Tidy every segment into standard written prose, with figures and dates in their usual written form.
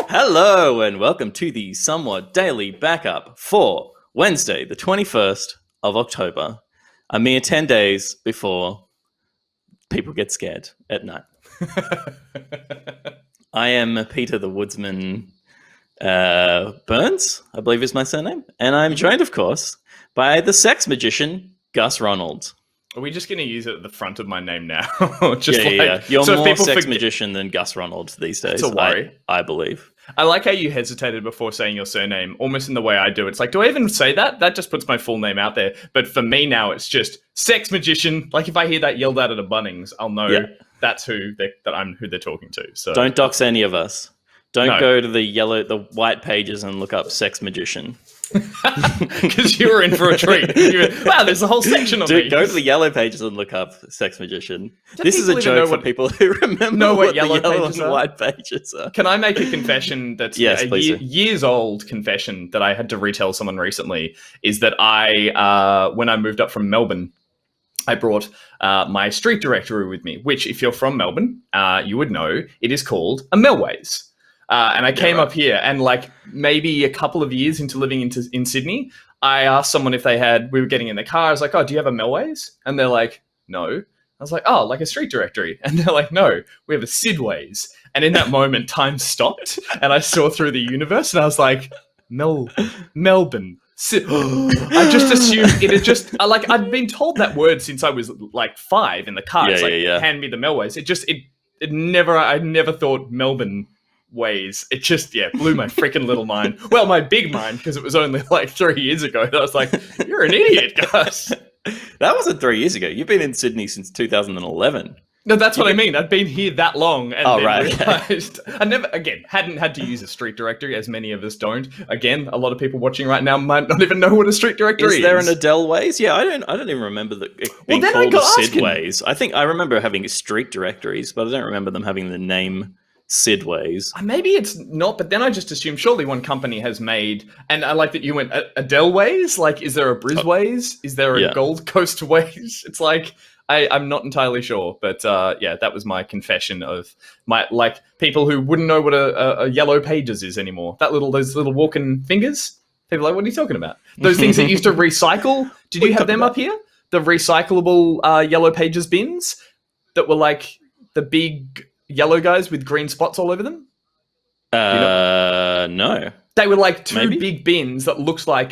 Hello and welcome to the somewhat daily backup for Wednesday, the 21st of October, a mere 10 days before people get scared at night. I am Peter the Woodsman Burns, I believe is my surname, and I'm joined, of course, by the sex magician, Gus Ronald. Are we just going to use it at the front of my name now? Yeah. You're so more sex magician than Gus Ronald these days. It's a worry. I believe. I like how you hesitated before saying your surname, almost in the way I do. It's like, do I even say that? That just puts my full name out there. But for me now, it's just sex magician. Like if I hear that yelled out at a Bunnings, I'll know that's that I'm who they're talking to. So don't dox any of us. Don't go to the white pages and look up sex magician. Because you were in for a treat. Wow, there's a whole section on me. Go to the yellow pages and look up sex magician. This is a joke for people who remember what yellow and white pages are. Can I make a confession that's years old confession that I had to retell someone recently? Is that I, when I moved up from Melbourne, I brought my street directory with me, which if you're from Melbourne, you would know it is called a Melways. And I came up here, and like maybe a couple of years into living in Sydney, I asked someone if we were getting in the car. I was like, oh, do you have a Melways? And they're like, no. I was like, oh, like a street directory. And they're like, no, we have a Sidways. And in that moment, time stopped, and I saw through the universe, and I was like, Melbourne. I just assumed it had just, I'd been told that word since I was like 5 in the car. Hand me the Melways. I never thought Melbourne ways. It just blew my freaking little mind. Well, my big mind, because it was only like 3 years ago. I was like, you're an idiot, Gus. That wasn't 3 years ago. You've been in Sydney since 2011. No, that's what I mean. I'd been here that long and realized I hadn't had to use a street directory, as many of us don't. Again, a lot of people watching right now might not even know what a street directory is. Is there an Adele Ways? Yeah, I don't even remember it being called a Sid Ways. I think I remember having street directories, but I don't remember them having the name Sidways. Maybe it's not, but then I just assume surely one company has made, and I like that you went Adele Ways. Like, is there a Brisways? Is there a Gold Coast Ways? It's like I'm not entirely sure, but that was my confession of my people who wouldn't know what a yellow pages is anymore. Those little walking fingers. People are like, what are you talking about? Those things that used to recycle. Did you have them up here? The recyclable yellow pages bins that were like the big yellow guys with green spots all over them? No. They were like two big bins that looked like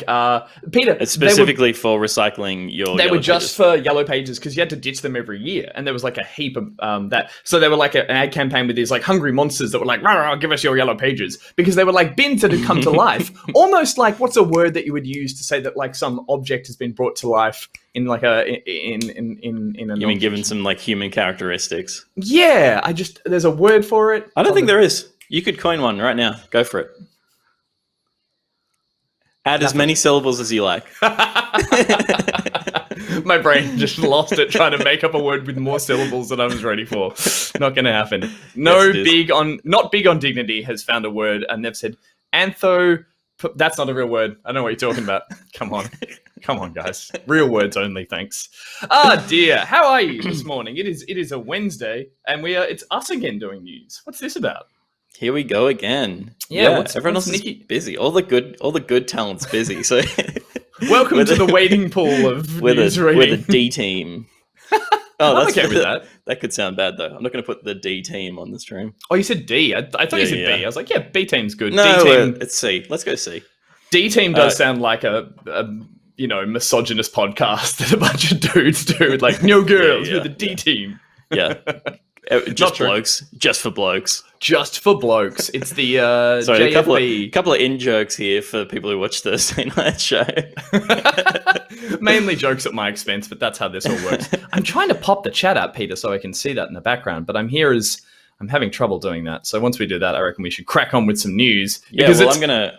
Peter. It's specifically for recycling your. They were just for yellow pages because you had to ditch them every year, and there was like a heap of that. So they were like an ad campaign with these like hungry monsters that were like, rah, rah, give us your yellow pages, because they were like bins that had come to life, almost like what's a word that you would use to say that like some object has been brought to life in like in a. You mean given some like human characteristics? Yeah, there's a word for it. I don't think there is. You could coin one right now. Go for it. Add as many syllables as you like. My brain just lost it trying to make up a word with more syllables than I was ready for. Not going to happen. Not big on dignity has found a word, and they've said that's not a real word. I don't know what you're talking about. Come on, guys. Real words only, thanks. Ah, dear. How are you this morning? It is a Wednesday, and it's us again doing news. What's this about? Here we go again. Yeah, everyone else is busy. All the good talent's busy. So welcome to the waiting pool of news reading. We're the D team. I'm okay with that. That could sound bad though. I'm not going to put the D team on the stream. Oh, you said D. I thought you said B. I was like, yeah, B team's good. No, D team. it's C. Let's go C. D team does sound like a misogynist podcast that a bunch of dudes do, like no girls with the D team. Yeah. Just blokes. Just for blokes. Just for blokes. It's the sorry, JFB. a couple of in-jokes here for people who watch the Thursday night show. Mainly jokes at my expense, but that's how this all works. I'm trying to pop the chat up, Peter, so I can see that in the background, but I'm having trouble doing that. So once we do that, I reckon we should crack on with some news. Yeah, well,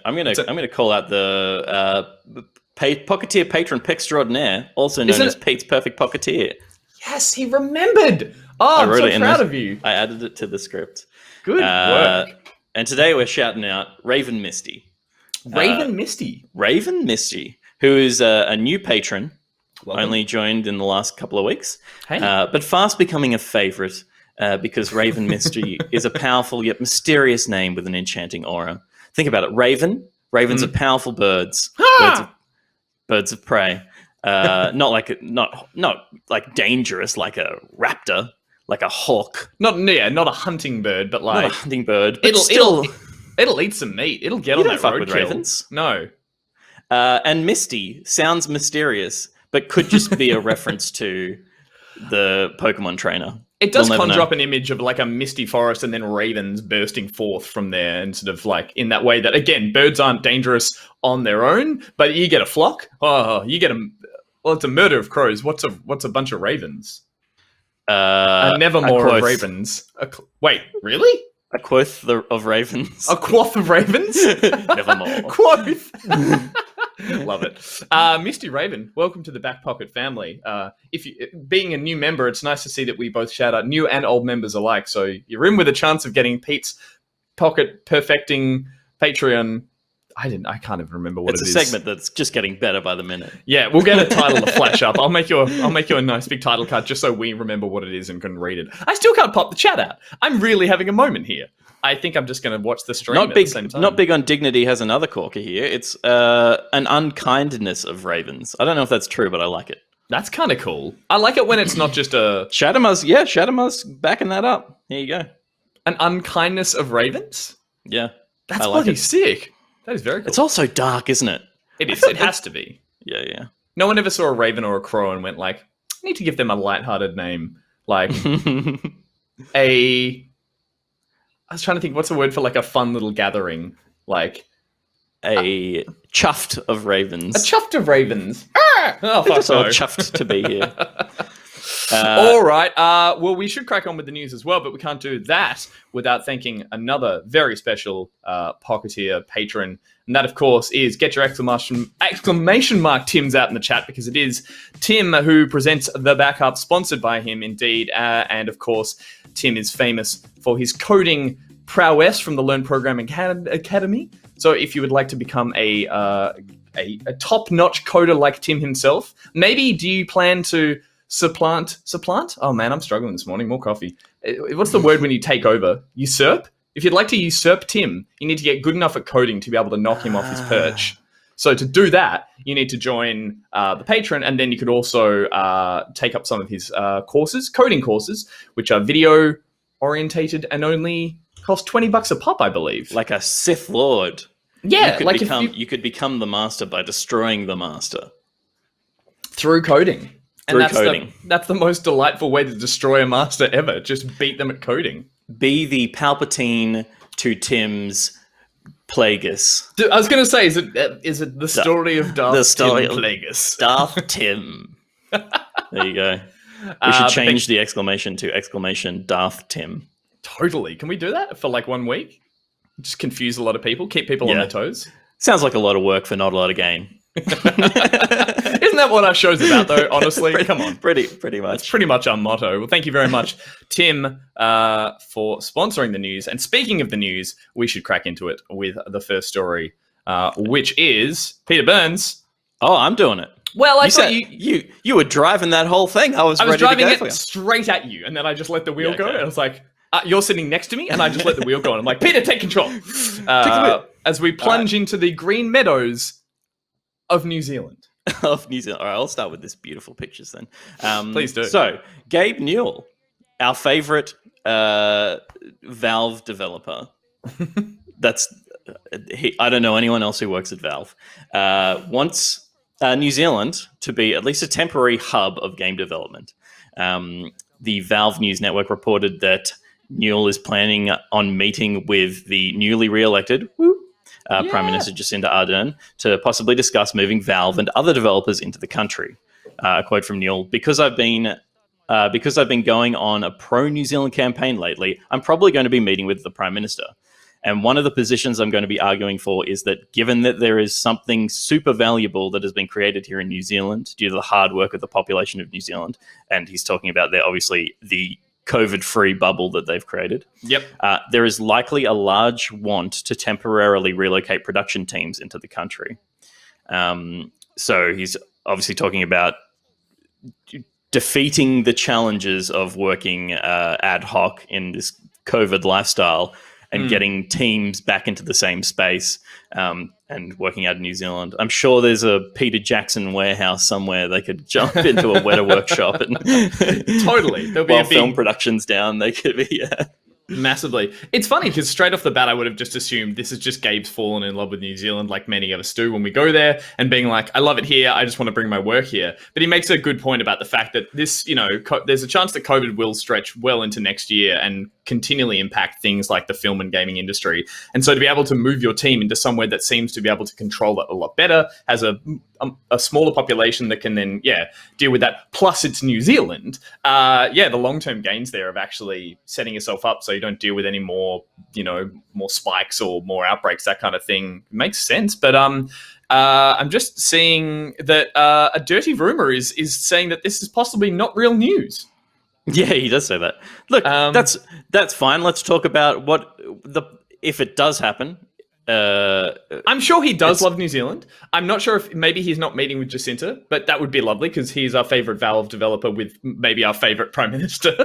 I'm gonna call out the Pocketeer patron Pick extraordinaire, also known as Pete's Perfect Pocketeer. Yes, he remembered. Oh, I'm so proud of you. I added it to the script. Good work. And today we're shouting out Raven Misty. Raven Misty, who is a new patron. Welcome. Only joined in the last couple of weeks. Hey. But fast becoming a favorite because Raven Misty is a powerful yet mysterious name with an enchanting aura. Think about it. Raven. Ravens are powerful birds. Birds of prey. Not like dangerous, like a raptor, like a hawk. Not a hunting bird, but like not a hunting bird. But it'll eat some meat. It'll get on that roadkill. With ravens. No. And Misty sounds mysterious, but could just be a reference to the Pokemon trainer. It does conjure up an image of like a misty forest and then ravens bursting forth from there, and sort of like in that way that, again, birds aren't dangerous on their own, but you get a flock. Oh, you get it's a murder of crows. What's a bunch of ravens? A nevermore of ravens. Wait, really? A quoth of ravens. A quoth of ravens? Nevermore. Quoth. Love it. Misty Raven, welcome to the Back Pocket family. Being a new member, it's nice to see that we both shout out new and old members alike. So you're in with a chance of getting Pete's Pocket Perfecting Patreon. I can't even remember what it is. It's a segment that's just getting better by the minute. Yeah, we'll get a title to flash up. I'll make you a nice big title card just so we remember what it is and can read it. I still can't pop the chat out. I'm really having a moment here. I think I'm just going to watch the stream at the same time. Not Big on Dignity has another corker here. It's an unkindness of ravens. I don't know if that's true, but I like it. That's kind of cool. I like it when it's not just a... Shadowmuz backing that up. Here you go. An unkindness of ravens? Yeah. That's bloody sick. That is very cool. It's also dark, isn't it? It is. It has to be. Yeah. No one ever saw a raven or a crow and went like, I need to give them a lighthearted name. Like I was trying to think, what's a word for like a fun little gathering? Like a chuffed of ravens. A chuffed of ravens. Oh, fuck no. Chuffed to be here. All right. Well, we should crack on with the news as well, but we can't do that without thanking another very special Pocketeer patron. And that, of course, is get your exclamation mark Tim's out in the chat, because it is Tim who presents the backup, sponsored by him indeed. And, of course, Tim is famous for his coding prowess from the Learn Programming Academy. So if you would like to become a top-notch coder like Tim himself, maybe do you plan to supplant? Oh, man, I'm struggling this morning. More coffee. What's the word when you take over? Usurp? If you'd like to usurp Tim, you need to get good enough at coding to be able to knock him off his perch. So to do that, you need to join the Patreon, and then you could also take up some of his coding courses, which are video-orientated and only cost $20 a pop, I believe. Like a Sith Lord. Yeah. You could become the master by destroying the master. Through coding. That's the most delightful way to destroy a master ever. Just beat them at coding. Be the Palpatine to Tim's Plagueis. I was going to say, is it the story of Darth Tim Plagueis? Darth Tim. There you go. We should change the exclamation to exclamation Darth Tim. Totally. Can we do that for like 1 week? Just confuse a lot of people, keep people on their toes. Sounds like a lot of work for not a lot of gain. Isn't that what our show's about, though? Honestly, come on. Pretty much. That's pretty much our motto. Well, thank you very much, Tim, for sponsoring the news. And speaking of the news, we should crack into it with the first story, which is Peter Burns. Oh, I'm doing it. Well, I thought you were driving that whole thing. I was driving it straight at you, and then I just let the wheel go. And I was like, you're sitting next to me, and I just let the wheel go. And I'm like, Peter, take control. As we plunge into the green meadows of New Zealand. All right, I'll start with this beautiful pictures then. Please do. So, Gabe Newell, our favorite Valve developer. I don't know anyone else who works at Valve. Wants New Zealand to be at least a temporary hub of game development. The Valve News Network reported that Newell is planning on meeting with the newly re-elected Prime Minister Jacinda Ardern to possibly discuss moving Valve and other developers into the country. A quote from Newell: because I've been going on a pro-New Zealand campaign lately, I'm probably going to be meeting with the Prime Minister. And one of the positions I'm going to be arguing for is that given that there is something super valuable that has been created here in New Zealand due to the hard work of the population of New Zealand, and he's talking about the COVID-free bubble that they've created. Yep. There is likely a large want to temporarily relocate production teams into the country. So he's obviously talking about defeating the challenges of working ad hoc in this COVID lifestyle and getting teams back into the same space and working out in New Zealand. I'm sure there's a Peter Jackson warehouse somewhere they could jump into a Weta workshop and totally. There'll be while film production's down, they could be massively. It's funny because straight off the bat, I would have just assumed this is just Gabe's fallen in love with New Zealand, like many of us do when we go there, and being like, I love it here. I just want to bring my work here. But he makes a good point about the fact that this, there's a chance that COVID will stretch well into next year and continually impact things like the film and gaming industry. And so to be able to move your team into somewhere that seems to be able to control that a lot better, has a smaller population that can then, deal with that. Plus it's New Zealand. The long-term gains there of actually setting yourself up so you don't deal with any more, more spikes or more outbreaks, that kind of thing makes sense. But I'm just seeing that a dirty rumor is saying that this is possibly not real news. Yeah, he does say that. Look, that's fine. Let's talk about if it does happen. I'm sure he does love New Zealand. I'm not sure if maybe he's not meeting with Jacinta, but that would be lovely because he's our favorite Valve developer with maybe our favorite Prime Minister.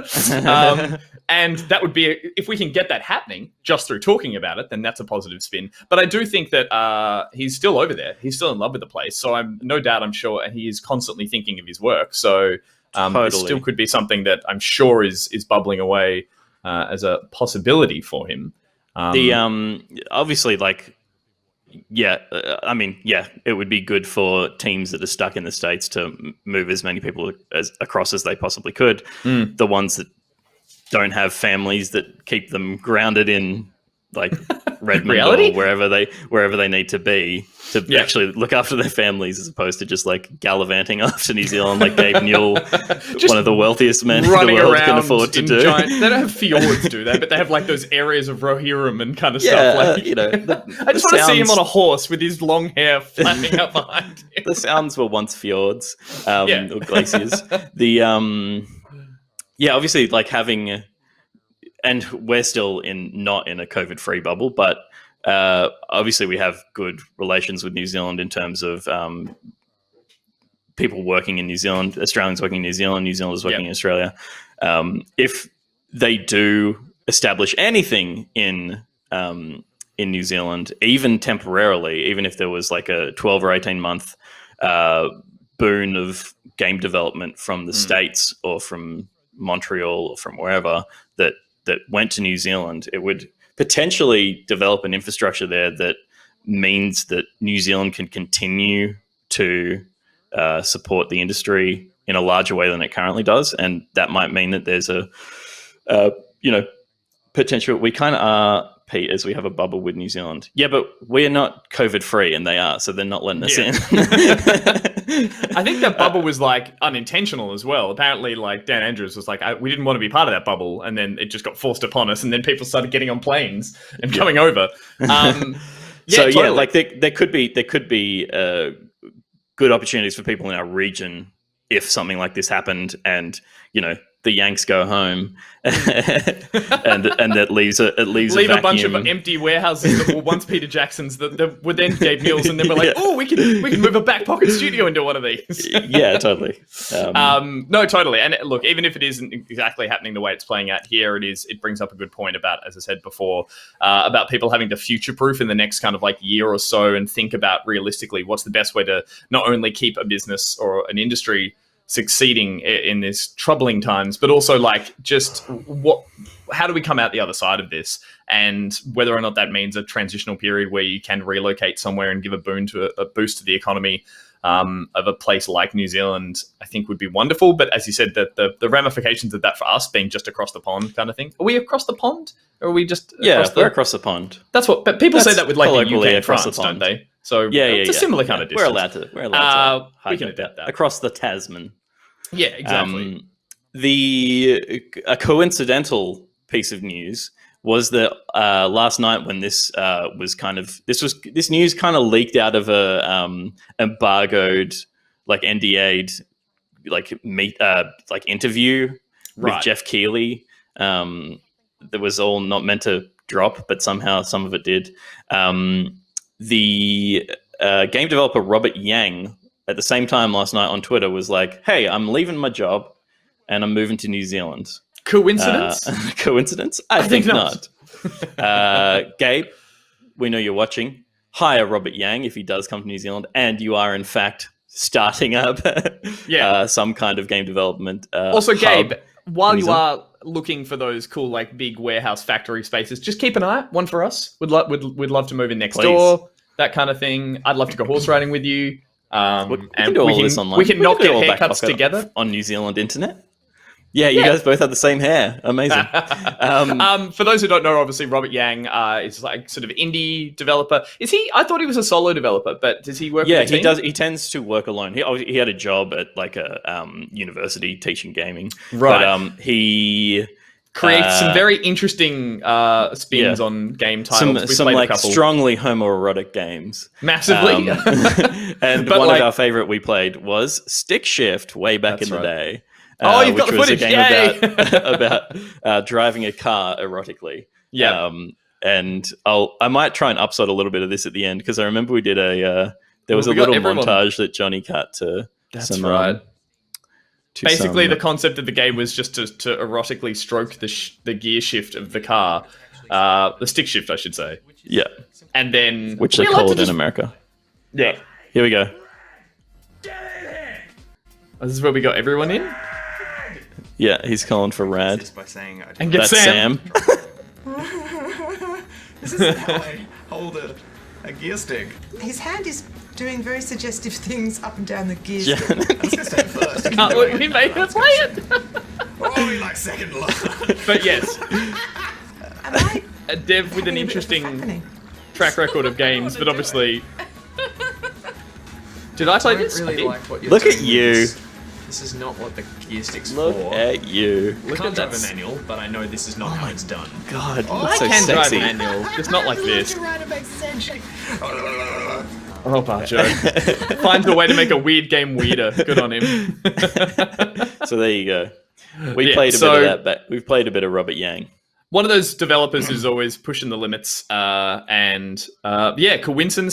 And that would be, if we can get that happening just through talking about it, then that's a positive spin. But I do think that he's still over there. He's still in love with the place. So I'm sure, and he is constantly thinking of his work. So it still could be something that I'm sure is bubbling away as a possibility for him. Obviously, it would be good for teams that are stuck in the States to move as many people across as they possibly could. The ones that don't have families that keep them grounded in Redmond or wherever they need to be to actually look after their families, as opposed to just gallivanting after New Zealand like Gabe Newell, one of the wealthiest men in the world, can afford to do. They don't have fjords, do they? But they have those areas of Rohirrim and kind of stuff. I just want to see him on a horse with his long hair flapping up behind him. The sounds were once fjords or glaciers. Obviously, having. And we're still not in a COVID-free bubble, but obviously we have good relations with New Zealand in terms of people working in New Zealand, Australians working in New Zealand, New Zealanders working in Australia. If they do establish anything in New Zealand, even temporarily, even if there was a 12 or 18 month boon of game development from the States or from Montreal or from wherever that went to New Zealand, it would potentially develop an infrastructure there that means that New Zealand can continue to support the industry in a larger way than it currently does. And that might mean that there's a potential. We kind of are, Pete, as we have a bubble with New Zealand. Yeah, but we're not COVID-free and they are, so they're not letting us in. I think that bubble was unintentional as well. Apparently, Dan Andrews was we didn't want to be part of that bubble, and then it just got forced upon us, and then people started getting on planes and coming over. Totally. There could be good opportunities for people in our region if something like this happened, and the Yanks go home, and that leaves a a bunch of empty warehouses that were once Peter Jackson's that were then Gabe Newell's, and then we're we can move a back pocket studio into one of these. Yeah, totally. No, totally. And look, even if it isn't exactly happening the way it's playing out here, it brings up a good point about, as I said before, about people having to future-proof in the next kind of year or so and think about realistically what's the best way to not only keep a business or an industry succeeding in these troubling times, but also how do we come out the other side of this, and whether or not that means a transitional period where you can relocate somewhere and give a boost to the economy of a place like New Zealand, I think would be wonderful. But as you said, the ramifications of that for us being just across the pond kind of thing. Are we across the pond, or are we just we're across the pond? But people say that with the UK and France, don't they? So it's a similar kind of distance. We're allowed to we can adapt that across the Tasman. Yeah, exactly. A coincidental piece of news was that last night, when this news kind of leaked out of a embargoed, NDA'd, interview with Jeff Keighley, that was all not meant to drop, but somehow some of it did. The game developer Robert Yang, at the same time last night on Twitter, was like, "Hey, I'm leaving my job. and I'm moving to New Zealand. Coincidence? Coincidence? I think not. Gabe, we know you're watching. Hire Robert Yang if he does come to New Zealand, and you are in fact starting up some kind of game development. Also, Gabe, while you are looking for those cool, like, big warehouse factory spaces, just keep an eye out. One for us. We'd love to move in next door. That kind of thing. I'd love to go horse riding with you. We can do all this online. We can not get haircuts together on New Zealand internet. Yeah, you guys both have the same hair. Amazing. For those who don't know, obviously Robert Yang is like sort of indie developer. Is he? I thought he was a solo developer, but does he work? Yeah, with a team? He does. He tends to work alone. He had a job at like a university teaching gaming. Right. But he creates some very interesting spins on game titles. Some like strongly homoerotic games. Massively. And one of our favorite we played was Stick Shift way back in the day. You've got the footage. Which was a game about driving a car erotically. Yeah. And I might try and upside a little bit of this at the end because I remember we did there was a little montage that Johnny cut to. That's right. Basically, the concept of the game was just to erotically stroke the gear shift of the car, the stick shift, I should say. Yeah. And then which they call it in America. Yeah. Here we go. This is where we got everyone in. Yeah, he's calling for Rad. And get Sam. This is how I hold a gear stick. His hand is doing very suggestive things up and down the gear stick. I was going to say it first. We made her play it. Oh, like second line. But yes. Am I a dev with an interesting track record of games, but obviously... Did I play this? Really like what you're Look doing. at you. This is not what the gear stick's Look for. at you. I can't drive a manual, but I know this is not how it's done. God, you look I so can sexy. drive a manual, just not like this. Oh, Barjo. Finds a way to make a weird game weirder. Good on him. So there you go. We've played a bit of Robert Yang. One of those developers who's always pushing the limits, coincidence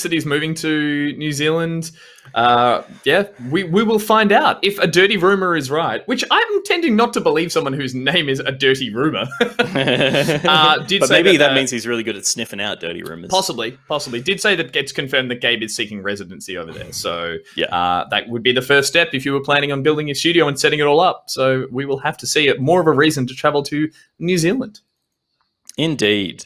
that he's moving to New Zealand. We will find out if a dirty rumor is right, which I'm tending not to believe someone whose name is a dirty rumor. But maybe that means he's really good at sniffing out dirty rumors. Possibly. Did say that gets confirmed that Gabe is seeking residency over there. So that would be the first step if you were planning on building a studio and setting it all up. So we will have to see it. More of a reason to travel to New Zealand. Indeed.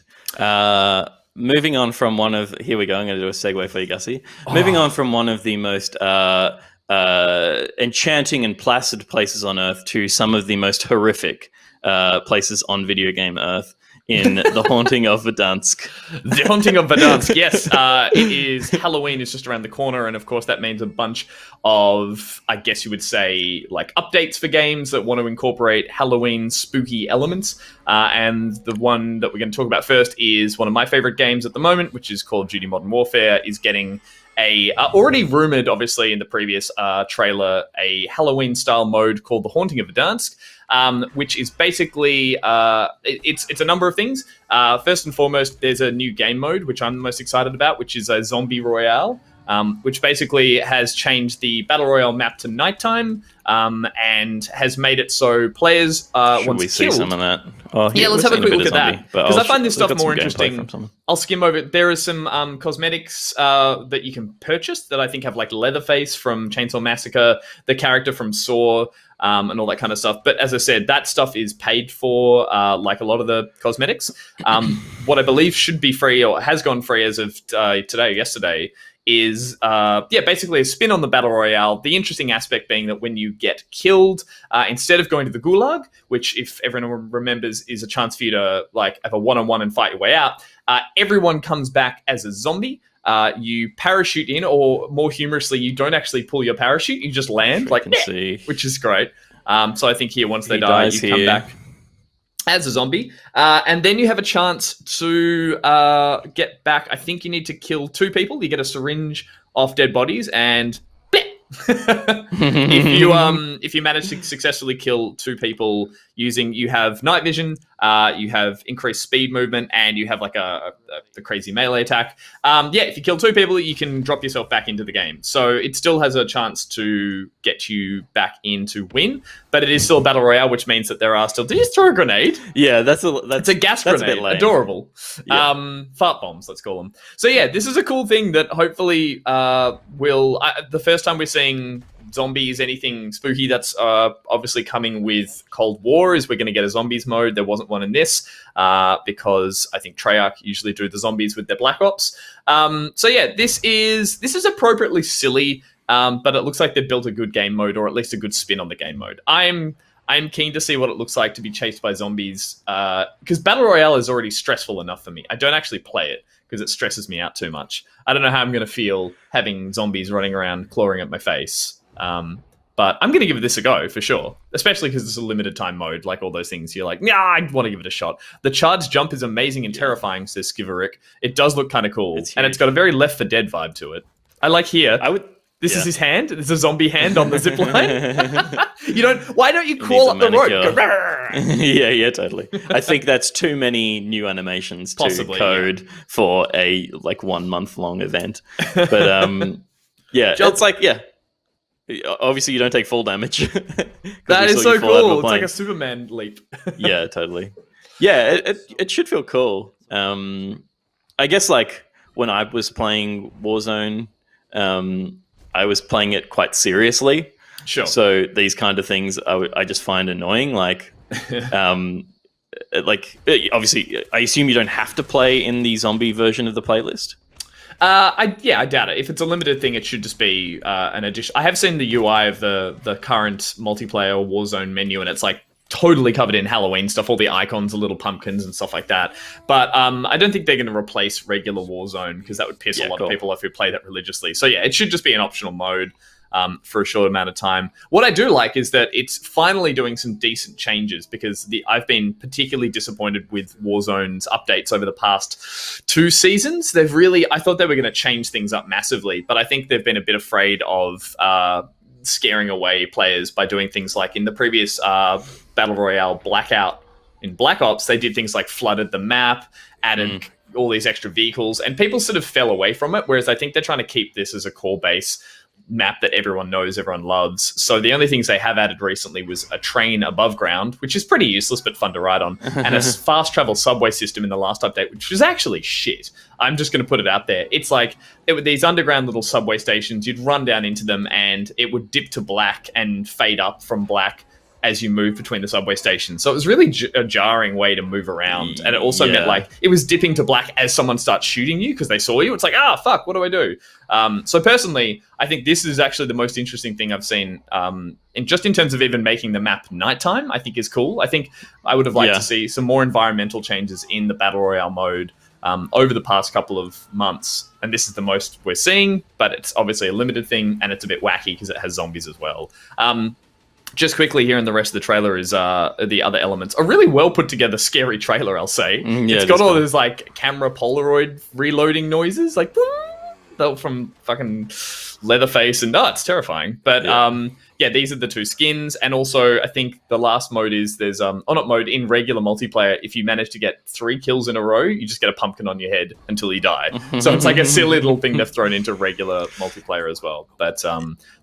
Moving on from here we go. I'm going to do a segue for you, Gussie. Moving on from one of the most enchanting and placid places on Earth to some of the most horrific places on video game Earth in The Haunting of Verdansk. The Haunting of Verdansk, yes. It is Halloween is just around the corner, and of course that means a bunch of, I guess you would say, like updates for games that want to incorporate Halloween spooky elements. And the one that we're going to talk about first is one of my favorite games at the moment, which is Call of Duty Modern Warfare, is getting already rumored, obviously, in the previous trailer, a Halloween-style mode called The Haunting of Verdansk, which is basically, it's a number of things. First and foremost, there's a new game mode, which I'm most excited about, which is a Zombie Royale, which basically has changed the Battle Royale map to nighttime, and has made it so players, Should we see some of that? Let's have a quick look at that. Because I find this stuff more interesting. I'll skim over it. There are some cosmetics that you can purchase that I think have like Leatherface from Chainsaw Massacre, the character from Saw, and all that kind of stuff. But as I said, that stuff is paid for, like a lot of the cosmetics. What I believe should be free, or has gone free as of yesterday, is basically a spin on the Battle Royale. The interesting aspect being that when you get killed, instead of going to the Gulag, which if everyone remembers is a chance for you to like have a one-on-one and fight your way out, everyone comes back as a zombie. You parachute in, or more humorously, you don't actually pull your parachute, you just land, which is great. So I think here, once they die, you come back as a zombie. And then you have a chance to get back. I think you need to kill 2 people. You get a syringe off dead bodies, and if you manage to successfully kill 2 people you have night vision, You have increased speed movement, and you have like the crazy melee attack. If you kill 2 people, you can drop yourself back into the game. So it still has a chance to get you back in to win, but it is still a battle royale, which means that there are still. Did you just throw a grenade? Yeah, it's a gas grenade. A bit lame. Adorable. Yeah. Fart bombs, let's call them. So yeah, this is a cool thing that hopefully will. The first time we're seeing zombies, anything spooky that's obviously coming with Cold War is we're going to get a zombies mode. There wasn't one in this because I think Treyarch usually do the zombies with their Black Ops. This is appropriately silly, but it looks like they've built a good game mode, or at least a good spin on the game mode. I'm keen to see what it looks like to be chased by zombies because Battle Royale is already stressful enough for me. I don't actually play it because it stresses me out too much. I don't know how I'm going to feel having zombies running around clawing at my face. But I'm going to give this a go for sure, especially because it's a limited time mode, like all those things. You're like, yeah, I want to give it a shot. The charge jump is amazing and terrifying, says Skiverick. It does look kind of cool, and it's got a very Left 4 Dead vibe to it. I like here. This is his hand. It's a zombie hand on the zip line. Why don't you crawl up the rope? yeah, totally. I think that's too many new animations to code for a 1 month long event. But it's like obviously you don't take full damage. That is so cool. It's like a Superman leap. Yeah, totally. Yeah, it should feel cool. I guess when I was playing Warzone, I was playing it quite seriously. Sure. So these kind of things I just find annoying. Obviously, I assume you don't have to play in the zombie version of the playlist. I doubt it. If it's a limited thing, it should just be an addition. I have seen the UI of the current multiplayer Warzone menu, and it's totally covered in Halloween stuff. All the icons are little pumpkins and stuff like that. But I don't think they're going to replace regular Warzone because that would piss a lot of people off who play that religiously. So yeah, it should just be an optional mode for a short amount of time. What I do like is that it's finally doing some decent changes because I've been particularly disappointed with Warzone's updates over the past 2 seasons. I thought they were going to change things up massively, but I think they've been a bit afraid of scaring away players by doing things like in the previous Battle Royale Blackout in Black Ops, they did things like flooded the map, added all these extra vehicles, and people sort of fell away from it, whereas I think they're trying to keep this as a core base map that everyone knows, everyone loves. So the only things they have added recently was a train above ground, which is pretty useless but fun to ride on, and a fast travel subway system in the last update, which was actually shit. I'm just going to put it out there. It's these underground little subway stations. You'd run down into them and it would dip to black and fade up from black as you move between the subway stations. So it was really a jarring way to move around. And it also meant it was dipping to black as someone starts shooting you because they saw you. It's fuck, what do I do? So personally, I think this is actually the most interesting thing I've seen in terms of even making the map nighttime, I think is cool. I think I would have liked to see some more environmental changes in the Battle Royale mode over the past couple of months. And this is the most we're seeing, but it's obviously a limited thing and it's a bit wacky because it has zombies as well. Just quickly here in the rest of the trailer is the other elements. A really well put together scary trailer, I'll say. It's got all those camera Polaroid reloading noises, from fucking Leatherface, and it's terrifying. But these are the 2 skins, and also I think the last mode is there's mode in regular multiplayer. If you manage to get 3 kills in a row, you just get a pumpkin on your head until you die. So it's a silly little thing they've thrown into regular multiplayer as well. But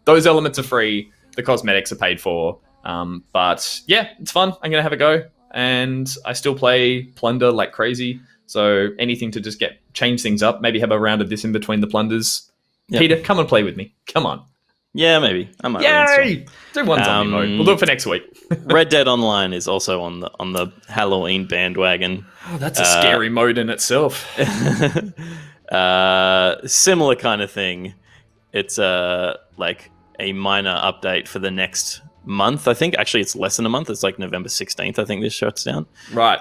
those elements are free. The cosmetics are paid for. But yeah, it's fun. I'm going to have a go. And I still play Plunder like crazy. So anything to just change things up. Maybe have a round of this in between the Plunders. Yep. Peter, come and play with me. Come on. Yeah, maybe. I might. Yay! Do one zombie mode. We'll do it for next week. Red Dead Online is also on the Halloween bandwagon. Oh, that's a scary mode in itself. Similar kind of thing. It's a minor update for the next month. I think actually it's less than a month. It's November 16th. I think this shuts down. Right.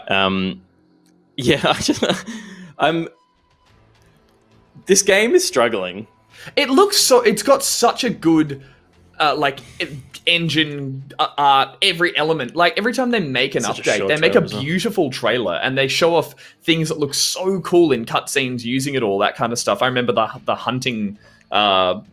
This game is struggling. It's got such a good engine, art, every element. Every time they make an update, they make a beautiful trailer and they show off things that look so cool in cutscenes using it all, that kind of stuff. I remember the hunting a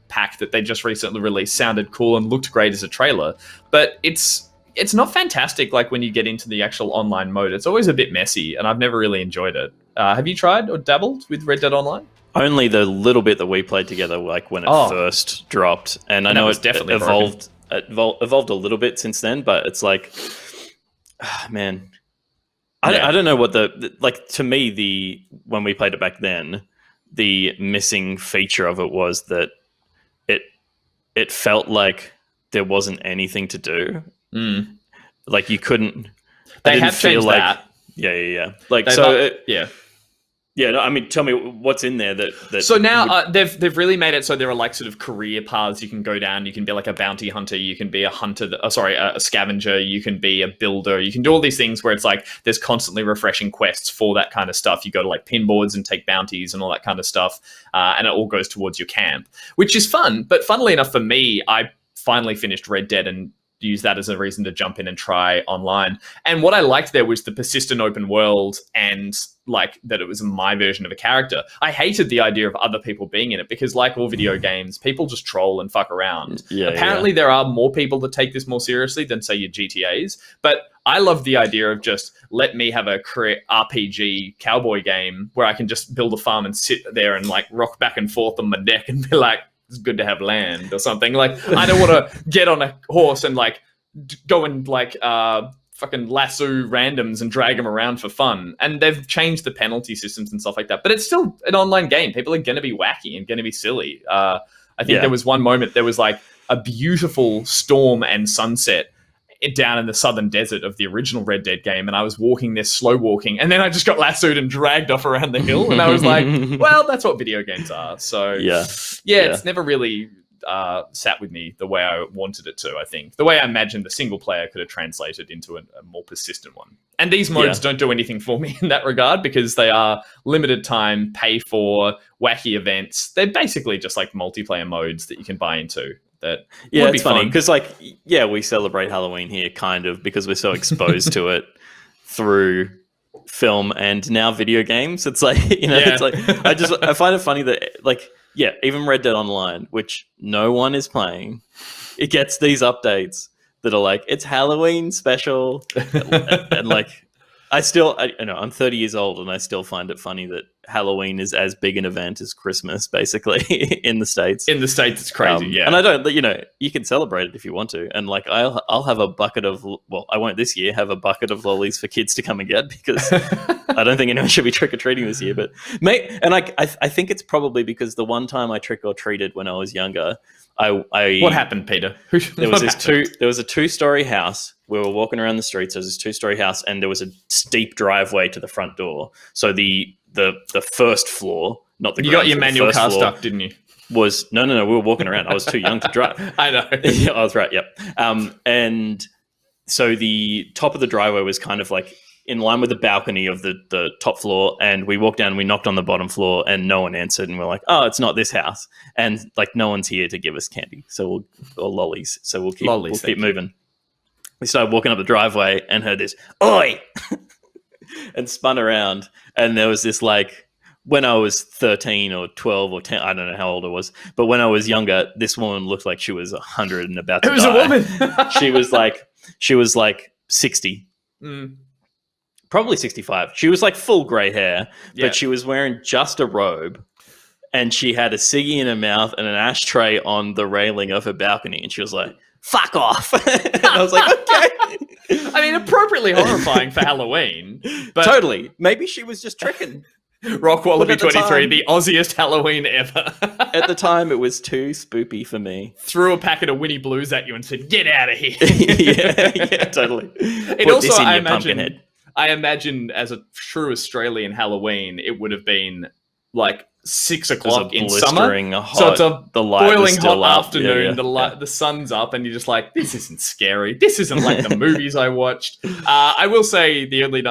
pack that they just recently released sounded cool and looked great as a trailer, but it's it's not fantastic. Like when you get into the actual online mode, it's always a bit messy, and I've never really enjoyed it. Have you tried or dabbled with Red Dead Online? Only the little bit that we played together, like when it first dropped, and I know it definitely evolved. It evolved a little bit since then, but it's like, man, I don't know what like. To me, when we played it back then, the missing feature of it was that it felt like there wasn't anything to do. Like you couldn't. They have changed that. Yeah. Like Yeah, no, I mean, tell me what's in there that so now they've really made it so there are like sort of career paths you can go down. You can be like a bounty hunter, you can be a hunter, a scavenger, you can be a builder, you can do all these things where it's like there's constantly refreshing quests for that kind of stuff. You go to like pinboards and take bounties and all that kind of stuff, and it all goes towards your camp, which is fun. But funnily enough for me, I finally finished Red Dead and use that as a reason to jump in and try online. And what I liked there was the persistent open world and like that it was my version of a character. I hated the idea of other people being in it because like all video games, people just troll and fuck around. Apparently there are more people that take this more seriously than say your GTAs, but I love the idea of just let me have a RPG cowboy game where I can just build a farm and sit there and like rock back and forth on my deck and be like, it's good to have land or something. Like, I don't want to get on a horse and like go and like fucking lasso randoms and drag them around for fun. And they've changed the penalty systems and stuff like that. But it's still an online game. People are going to be wacky and going to be silly. I think there was one moment, there was like a beautiful storm and sunset down in the southern desert of the original Red Dead game, and I was walking this slow walking, and then I just got lassoed and dragged off around the hill, and I was like, well, that's what video games are. So it's never really sat with me the way I wanted it to. I think the way I imagined the single player could have translated into a more persistent one. And these modes don't do anything for me in that regard because they are limited time, pay for, wacky events. They're basically just like multiplayer modes that you can buy into. That would be funny because we celebrate Halloween here kind of because we're so exposed to it through film and now video games. It's like, it's like I find it funny that like even Red Dead Online, which no one is playing, it gets these updates that are like it's Halloween special and like I'm 30 years old and I still find it funny that Halloween is as big an event as Christmas, basically, in the States. In the States, it's crazy, And I don't, you can celebrate it if you want to. And like, I'll have a bucket of, I won't this year have a bucket of lollies for kids to come and get because I don't think anyone should be trick-or-treating this year. But I think it's probably because the one time I trick-or-treated when I was younger, what happened, Peter? There was a two-story house. We were walking around the streets. There was this two-story house, and there was a steep driveway to the front door. So the first floor, not the ground. You got your manual car stuck, didn't you? Was no. We were walking around. I was too young to drive. I know. Yeah, I was right. Yep. And so the top of the driveway was kind of like in line with the balcony of the top floor, and we walked down, we knocked on the bottom floor, and no one answered, and we're like, oh, it's not this house, and like no one's here to give us candy, or lollies, so we'll keep moving. We started walking up the driveway and heard this "Oi!" and spun around, and there was this like, when I was 13 or 12 or 10, I don't know how old I was, but when I was younger, this woman looked like she was 100 and about to die. It was a woman. She was like 60. Probably 65. She was like full grey hair, but she was wearing just a robe, and she had a ciggy in her mouth and an ashtray on the railing of her balcony, and she was like, fuck off. And I was like, okay. I mean, appropriately horrifying for Halloween. But totally. Maybe she was just tricking. Rock Wallaby 23, the Aussiest Halloween ever. At the time, it was too spoopy for me. Threw a packet of Winnie Blues at you and said, get out of here. yeah, totally. It also, I imagine as a true Australian Halloween, it would have been like 6 o'clock in summer. Hot, so it's a boiling hot up. afternoon. The sun's up, and you're just like, this isn't scary. This isn't like the movies I watched. I will say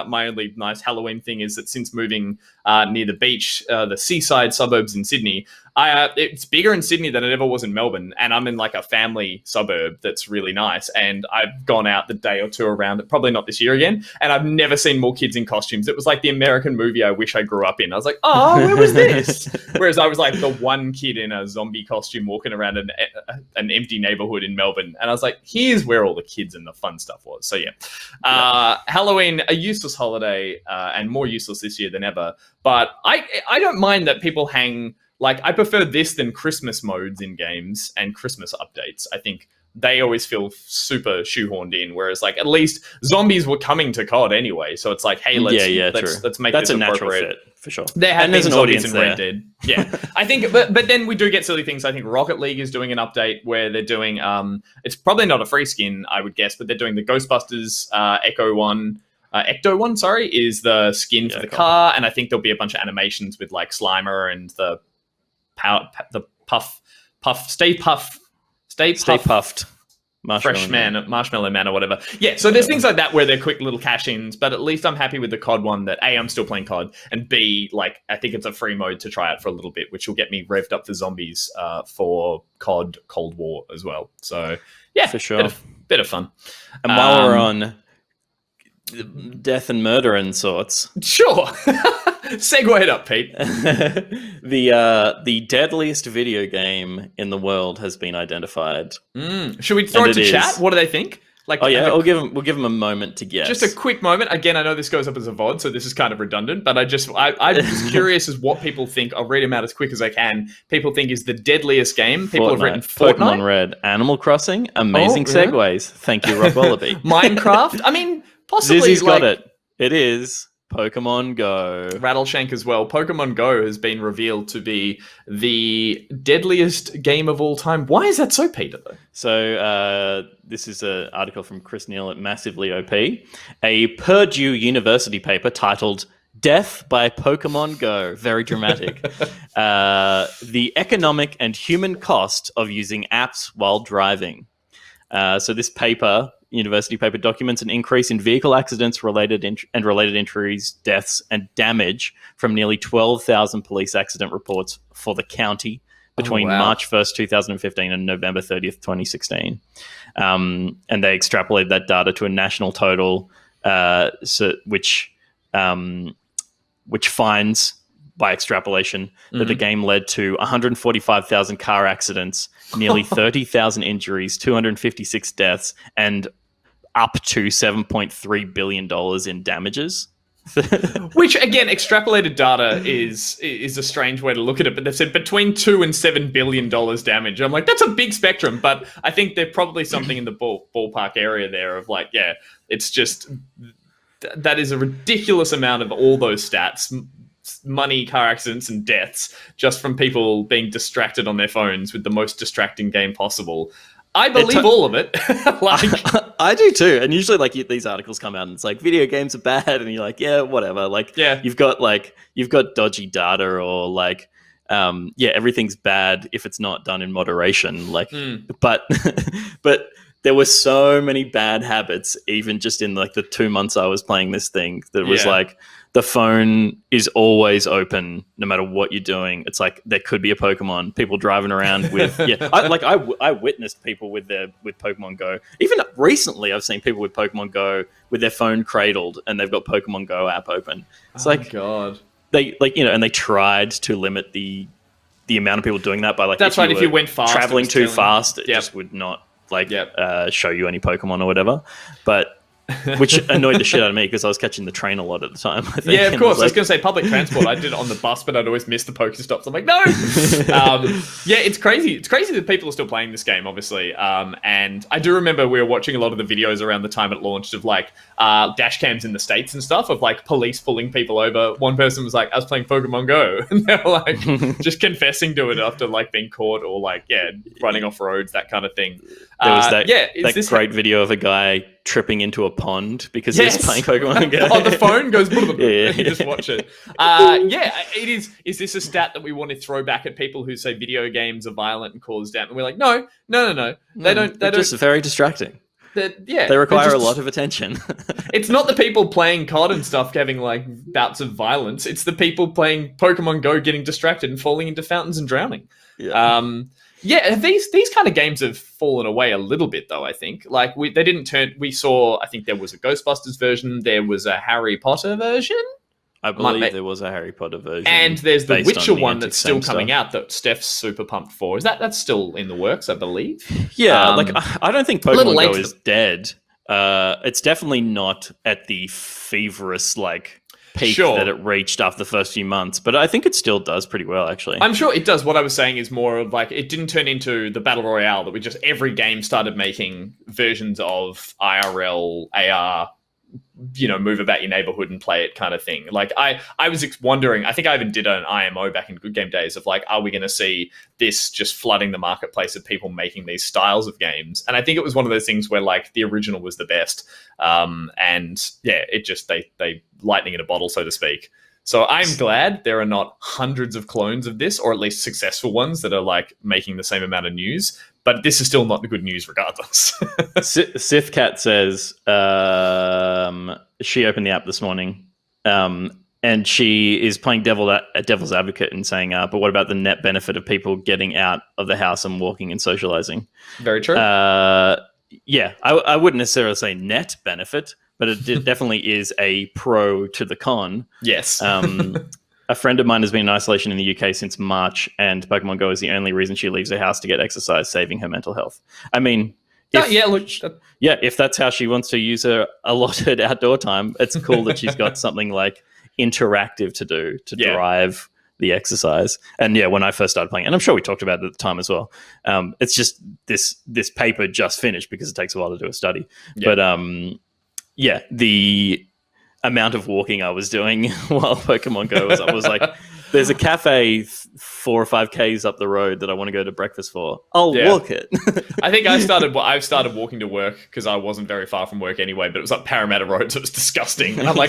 my only nice Halloween thing is that since moving near the beach, the seaside suburbs in Sydney, it's bigger in Sydney than it ever was in Melbourne, and I'm in like a family suburb that's really nice, and I've gone out the day or two around it, probably not this year again, and I've never seen more kids in costumes. It was like the American movie I wish I grew up in. I was like, oh, where was this? Whereas I was like the one kid in a zombie costume walking around an empty neighborhood in Melbourne. And I was like, here's where all the kids and the fun stuff was. So Halloween, a useless holiday, and more useless this year than ever. But I don't mind that people hang, like, I prefer this than Christmas modes in games and Christmas updates. I think they always feel super shoehorned in, whereas like at least zombies were coming to COD anyway, so it's like, hey, let's make that's this a natural appropriate fit for sure. There have been an zombies audience in there. Red Dead, yeah. I think, but then we do get silly things. I think Rocket League is doing an update where they're doing it's probably not a free skin, I would guess, but they're doing the Ghostbusters Ecto one, is the skin for the car, and I think there'll be a bunch of animations with like Slimer and the Stay Puffed. Marshmallow Man or whatever. Yeah, so there's things like that where they're quick little cash-ins, but at least I'm happy with the COD one that A, I'm still playing COD, and B, like, I think it's a free mode to try out for a little bit, which will get me revved up for zombies for COD Cold War as well. So, yeah, for sure. Bit of fun. And while we're on death and murder and sorts. Sure. Segue it up, Pete. The deadliest video game in the world has been identified. Should we throw it to chat? What do they think? Like, we'll give them a moment to guess. Just a quick moment. Again, I know this goes up as a VOD, so this is kind of redundant, but I'm just curious as what people think. I'll read them out as quick as I can. People think is the deadliest game. People have written Fortnite. Pokemon Red, Animal Crossing, amazing segues. Thank you, Rob Wallaby. Minecraft. I mean, possibly. Zizzy's got it. It is Pokemon Go. Rattleshank as well. Pokemon Go has been revealed to be the deadliest game of all time. Why is that so, Peter, though? So this is an article from Chris Neal at Massively OP. A Purdue University paper titled Death by Pokemon Go. Very dramatic. The economic and human cost of using apps while driving. So this paper, university paper, documents an increase in vehicle accidents related injuries, deaths, and damage from nearly 12,000 police accident reports for the county between March 1st, 2015 and November 30th, 2016. And they extrapolated that data to a national total, which finds, by extrapolation, that the game led to 145,000 car accidents, nearly 30,000 injuries, 256 deaths, and up to $7.3 billion in damages. Which, again, extrapolated data is a strange way to look at it, but they've said between $2 and $7 billion damage. I'm like, that's a big spectrum, but I think there's probably something in the ballpark area there of like, yeah, it's just, that is a ridiculous amount of all those stats, money, car accidents, and deaths, just from people being distracted on their phones with the most distracting game possible. I believe all of it. I do too. And usually, like, these articles come out and it's like, video games are bad, and you're like, yeah, whatever. Like, yeah, you've got dodgy data, or like, everything's bad if it's not done in moderation. Like, but there were so many bad habits, even just in like the 2 months I was playing this thing, that was like, the phone is always open no matter what you're doing. It's like there could be a Pokemon, people driving around with I witnessed people with Pokemon Go. Even recently I've seen people with Pokemon Go with their phone cradled and they've got Pokemon Go app open. It's God. They and they tried to limit the amount of people doing that by like, that's right, if you went fast, traveling too fast, it just would not show you any Pokemon or whatever. But which annoyed the shit out of me because I was catching the train a lot at the time, I think. Yeah, of course. I was going to say public transport. I did it on the bus, but I'd always miss the Pokestops. I'm like, no! It's crazy. It's crazy that people are still playing this game, obviously. And I do remember we were watching a lot of the videos around the time it launched of like dash cams in the States and stuff of like police pulling people over. One person was like, I was playing Pokemon Go. And they were like just confessing to it after like being caught or like, running off roads, that kind of thing. There was that great video of a guy tripping into a pond because he was playing Pokemon Go. The phone goes and you just watch it. It is. Is this a stat that we want to throw back at people who say video games are violent and cause damage? And we're like, no. They don't. They're just very distracting. They require a lot of attention. It's not the people playing COD and stuff having like bouts of violence. It's the people playing Pokemon Go getting distracted and falling into fountains and drowning. These kind of games have fallen away a little bit, though, I think. Like, they didn't turn... We saw, I think there was a Ghostbusters version. There was a Harry Potter version. I believe there was a Harry Potter version. And there's the Witcher one that's still coming stuff. out that Steph's super pumped for. That's still in the works, I believe? Yeah, I don't think Pokemon Go is dead. It's definitely not at the feverish peak that it reached after the first few months, but I think it still does pretty well, actually. I'm sure it does. What I was saying is more of it didn't turn into the Battle Royale that every game started making versions of IRL, AR, move about your neighborhood and play it kind of thing. I was wondering, I think I even did an IMO back in Good Game days of are we going to see this just flooding the marketplace of people making these styles of games? And I think it was one of those things where the original was the best. And yeah, it just, they lightning in a bottle, so to speak. So I'm glad there are not hundreds of clones of this, or at least successful ones that are making the same amount of news. But this is still not the good news regardless. Sithcat says she opened the app this morning and she is playing devil's advocate and saying, but what about the net benefit of people getting out of the house and walking and socializing? Very true. Yeah, I wouldn't necessarily say net benefit, but it definitely is a pro to the con. Yes. A friend of mine has been in isolation in the UK since March, and Pokemon Go is the only reason she leaves her house to get exercise, saving her mental health. I mean, if that's how she wants to use her allotted outdoor time, it's cool that she's got something interactive to do to drive the exercise. And yeah, when I first started playing, and I'm sure we talked about it at the time as well, it's just this paper just finished because it takes a while to do a study. Yeah. But the amount of walking I was doing while Pokemon Go was up was there's a cafe 4 or 5 Ks up the road that I want to go to breakfast for. I'll walk it. I think I've started walking to work because I wasn't very far from work anyway, but it was Parramatta Road, so it was disgusting. And I'm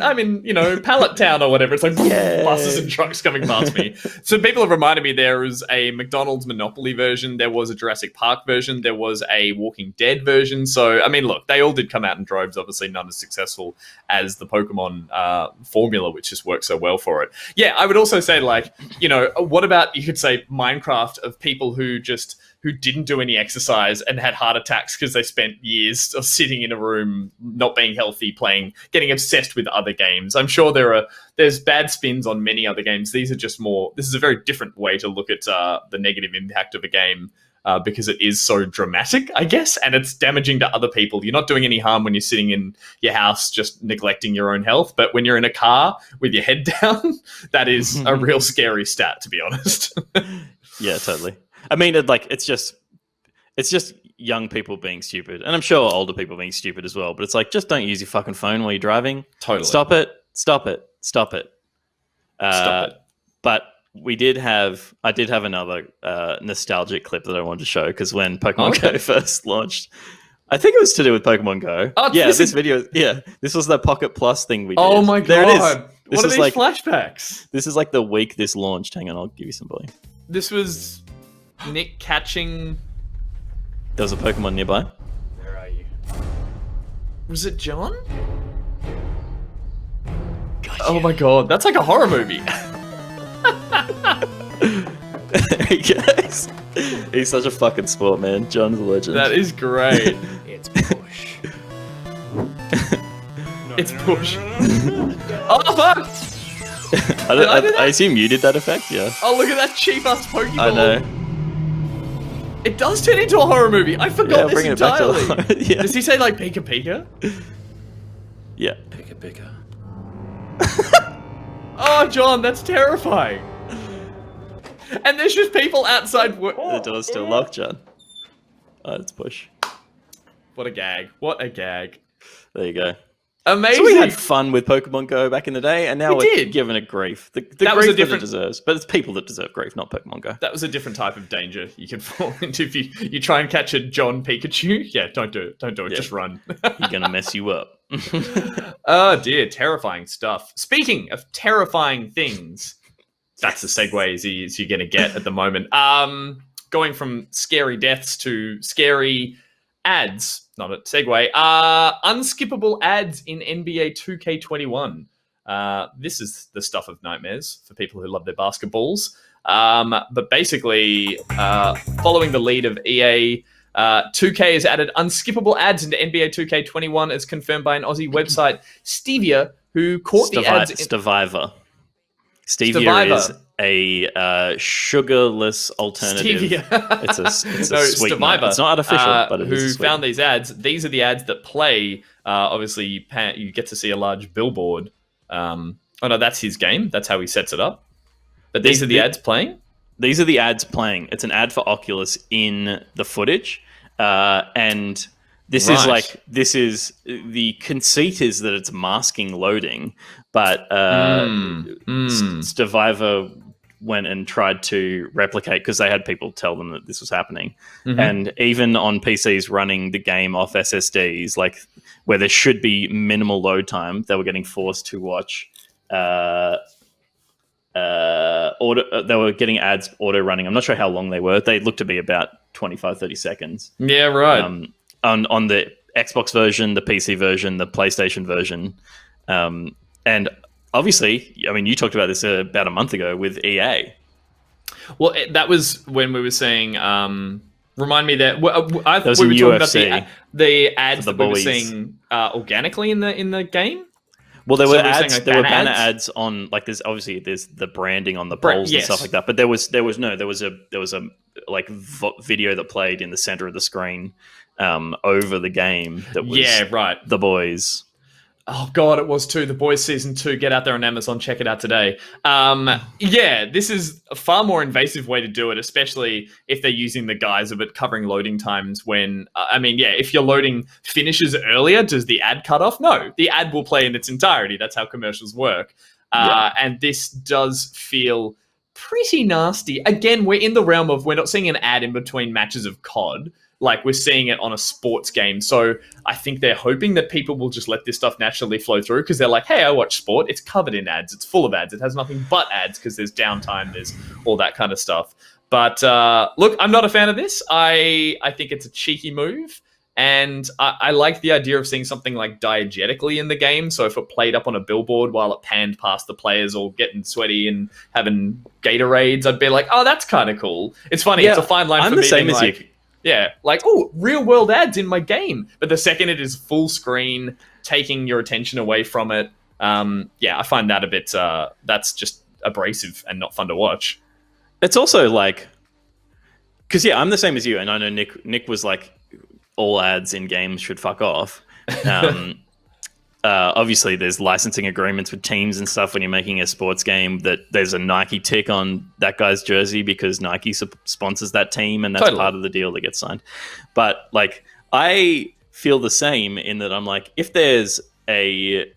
I'm in Pallet Town or whatever. It's buses and trucks coming past me. So people have reminded me there was a McDonald's Monopoly version, there was a Jurassic Park version, there was a Walking Dead version. So I mean, look, they all did come out in droves. Obviously, none as successful as the Pokemon formula, which just works so well for it. Yeah, I would also say, what about, you could say, Minecraft of people who didn't do any exercise and had heart attacks because they spent years sitting in a room, not being healthy, getting obsessed with other games. I'm sure there's bad spins on many other games. This is a very different way to look at the negative impact of a game. Because it is so dramatic, I guess, and it's damaging to other people. You're not doing any harm when you're sitting in your house just neglecting your own health, but when you're in a car with your head down, that is a real scary stat, to be honest. Yeah, totally. I mean, it's just young people being stupid, and I'm sure older people being stupid as well, but it's just don't use your fucking phone while you're driving. Totally. Stop it. But I did have another nostalgic clip that I wanted to show, because when Pokemon Go first launched, I think it was to do with Pokemon Go. Oh, yeah, this was the Pocket Plus thing we did. Oh my god. There it is. What are these flashbacks? This is the week this launched. Hang on, I'll give you some volume. This was Nick catching... There was a Pokemon nearby. Where are you? Was it John? Gotcha. Oh my god, that's like a horror movie. Yes. He's such a fucking sport, man. John's a legend. That is great. It's push. It's push. Oh fuck! I assume you did that effect, yeah. Oh, look at that cheap ass Pokeball. I know. It does turn into a horror movie. I forgot this entirely. Yeah. Does he say Pika Pika? Yeah. Pika Pika. Oh, John, that's terrifying. And there's just people outside. The door's still locked, John. Oh, it's push. What a gag. What a gag. There you go. Amazing. So we had fun with Pokemon Go back in the day, and now we're given it grief. The grief that it deserves. But it's people that deserve grief, not Pokemon Go. That was a different type of danger you can fall into if you try and catch a John Pikachu. Yeah, don't do it. Don't do it. Yeah. Just run. He's going to mess you up. Oh, dear. Terrifying stuff. Speaking of terrifying things... That's the segue as you're going to get at the moment. Going from scary deaths to scary ads, not a segue, unskippable ads in NBA 2K21. This is the stuff of nightmares for people who love their basketballs. But basically, following the lead of EA, 2K has added unskippable ads into NBA 2K21 as confirmed by an Aussie website, Stevia, who caught the ads. Stevia. Stevia is a sugarless alternative. Stevia. It's a sweetener. Stevia, it's not artificial, but it is a who found these ads. These are the ads that play. Obviously, you get to see a large billboard. Oh no, that's his game. That's how he sets it up. But these are the ads playing? These are the ads playing. It's an ad for Oculus in the footage. And this is the conceit is that it's masking loading, but Stevia went and tried to replicate because they had people tell them that this was happening. Mm-hmm. And even on PCs running the game off SSDs, like where there should be minimal load time, they were getting forced to watch they were getting ads auto running. I'm not sure how long they were. They looked to be about 25, 30 seconds. Yeah, right. On the Xbox version, the PC version, the PlayStation version. And obviously, I mean, you talked about this about a month ago with EA. Well, that was when we were saying, remind me that we were talking UFC about the ads that we were seeing organically in the game. Well, there were ads. Like there were banner ads on, like, there's the branding on the poles and stuff like that. But there was a like video that played in the center of the screen over the game. That was The Boys. Oh God, it was too. The Boys season 2. Get out there on Amazon, check it out today. This is a far more invasive way to do it, especially if they're using the guise of it covering loading times. When if your loading finishes earlier, does the ad cut off? No, the ad will play in its entirety. That's how commercials work. And this does feel pretty nasty. Again, we're in the realm of we're not seeing an ad in between matches of COD. Like, we're seeing it on a sports game. So I think they're hoping that people will just let this stuff naturally flow through because they're like, hey, I watch sport. It's covered in ads. It's full of ads. It has nothing but ads because there's downtime. There's all that kind of stuff. But look, I'm not a fan of this. I think it's a cheeky move. And I like the idea of seeing something like diegetically in the game. So if it played up on a billboard while it panned past the players all getting sweaty and having Gatorades, I'd be like, oh, that's kind of cool. It's funny. Yeah, it's a fine line for me. I'm the same as you. Yeah, like, oh, real world ads in my game. But the second it is full screen, taking your attention away from it, I find that a bit, that's just abrasive and not fun to watch. It's also like, because, I'm the same as you. And I know Nick was like, all ads in games should fuck off. Obviously, there's licensing agreements with teams and stuff when you're making a sports game that there's a Nike tick on that guy's jersey because Nike sponsors that team, and that's part of the deal that gets signed. But like, I feel the same in that I'm like, if there's a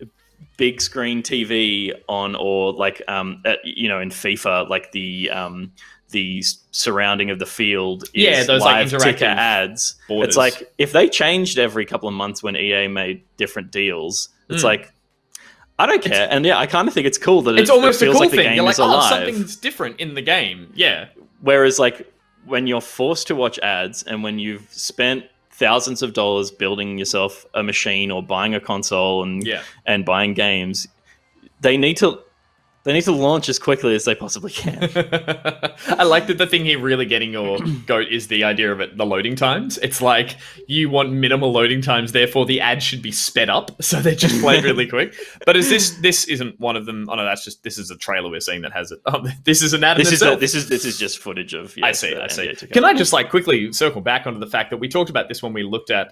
big screen TV on, or like, in FIFA, like the surrounding of the field is those live like ticker ads. Borders. It's like, if they changed every couple of months when EA made different deals, it's like, I don't care. And I kind of think it's cool that it's almost it feels a cool like the thing. game You're like, is alive. Something's different in the game. Yeah. Whereas like when you're forced to watch ads and when you've spent thousands of dollars building yourself a machine or buying a console and buying games, they need to launch as quickly as they possibly can. I like that the thing here really getting your goat is the idea of the loading times. It's like you want minimal loading times, therefore the ad should be sped up so they just play really quick. But is this isn't one of them? Oh no, this is a trailer we're seeing that has it. Oh, this is an ad. This is just footage of. I see. Can I just like quickly circle back onto the fact that we talked about this when we looked at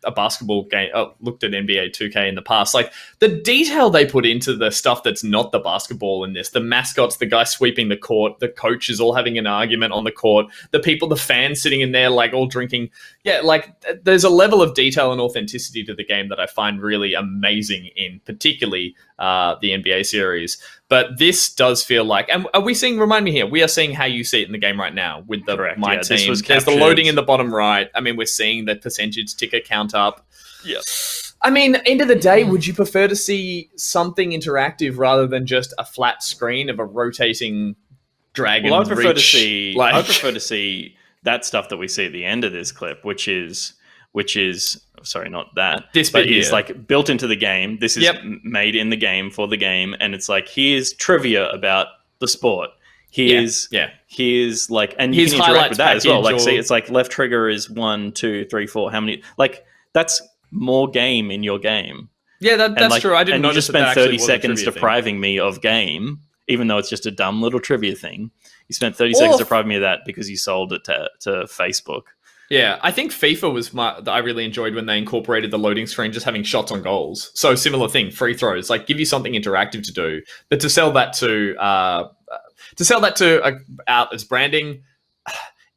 a basketball game, looked at NBA 2K in the past, like the detail they put into the stuff that's not the basketball in this, the mascots, the guy sweeping the court, the coaches all having an argument on the court, the fans sitting in there like all drinking. Yeah, like there's a level of detail and authenticity to the game that I find really amazing in particularly the NBA series. But this does feel like, and are we seeing, remind me here, we are seeing how you see it in the game right now with the My Team. There's the loading in the bottom right. I mean, we're seeing the percentage ticker count up. Yeah. I mean, end of the day, would you prefer to see something interactive rather than just a flat screen of a rotating dragon? Well, I prefer to see that stuff that we see at the end of this clip, which is sorry, not that. This bit is like built into the game. This is made in the game for the game, and it's like, here's trivia about the sport. Here's like, and you can interact with that as well. Like, see, it's like left trigger is 1, 2, 3, 4. How many? Like, that's more game in your game. Yeah, that's true. I didn't notice that. And you just spent 30 seconds thing. depriving me of game, even though it's just a dumb little trivia thing. You spent 30 seconds depriving me of that because you sold it to Facebook. Yeah, I think FIFA was I really enjoyed when they incorporated the loading screen just having shots on goals. So similar thing, free throws, like give you something interactive to do. But to sell that out as branding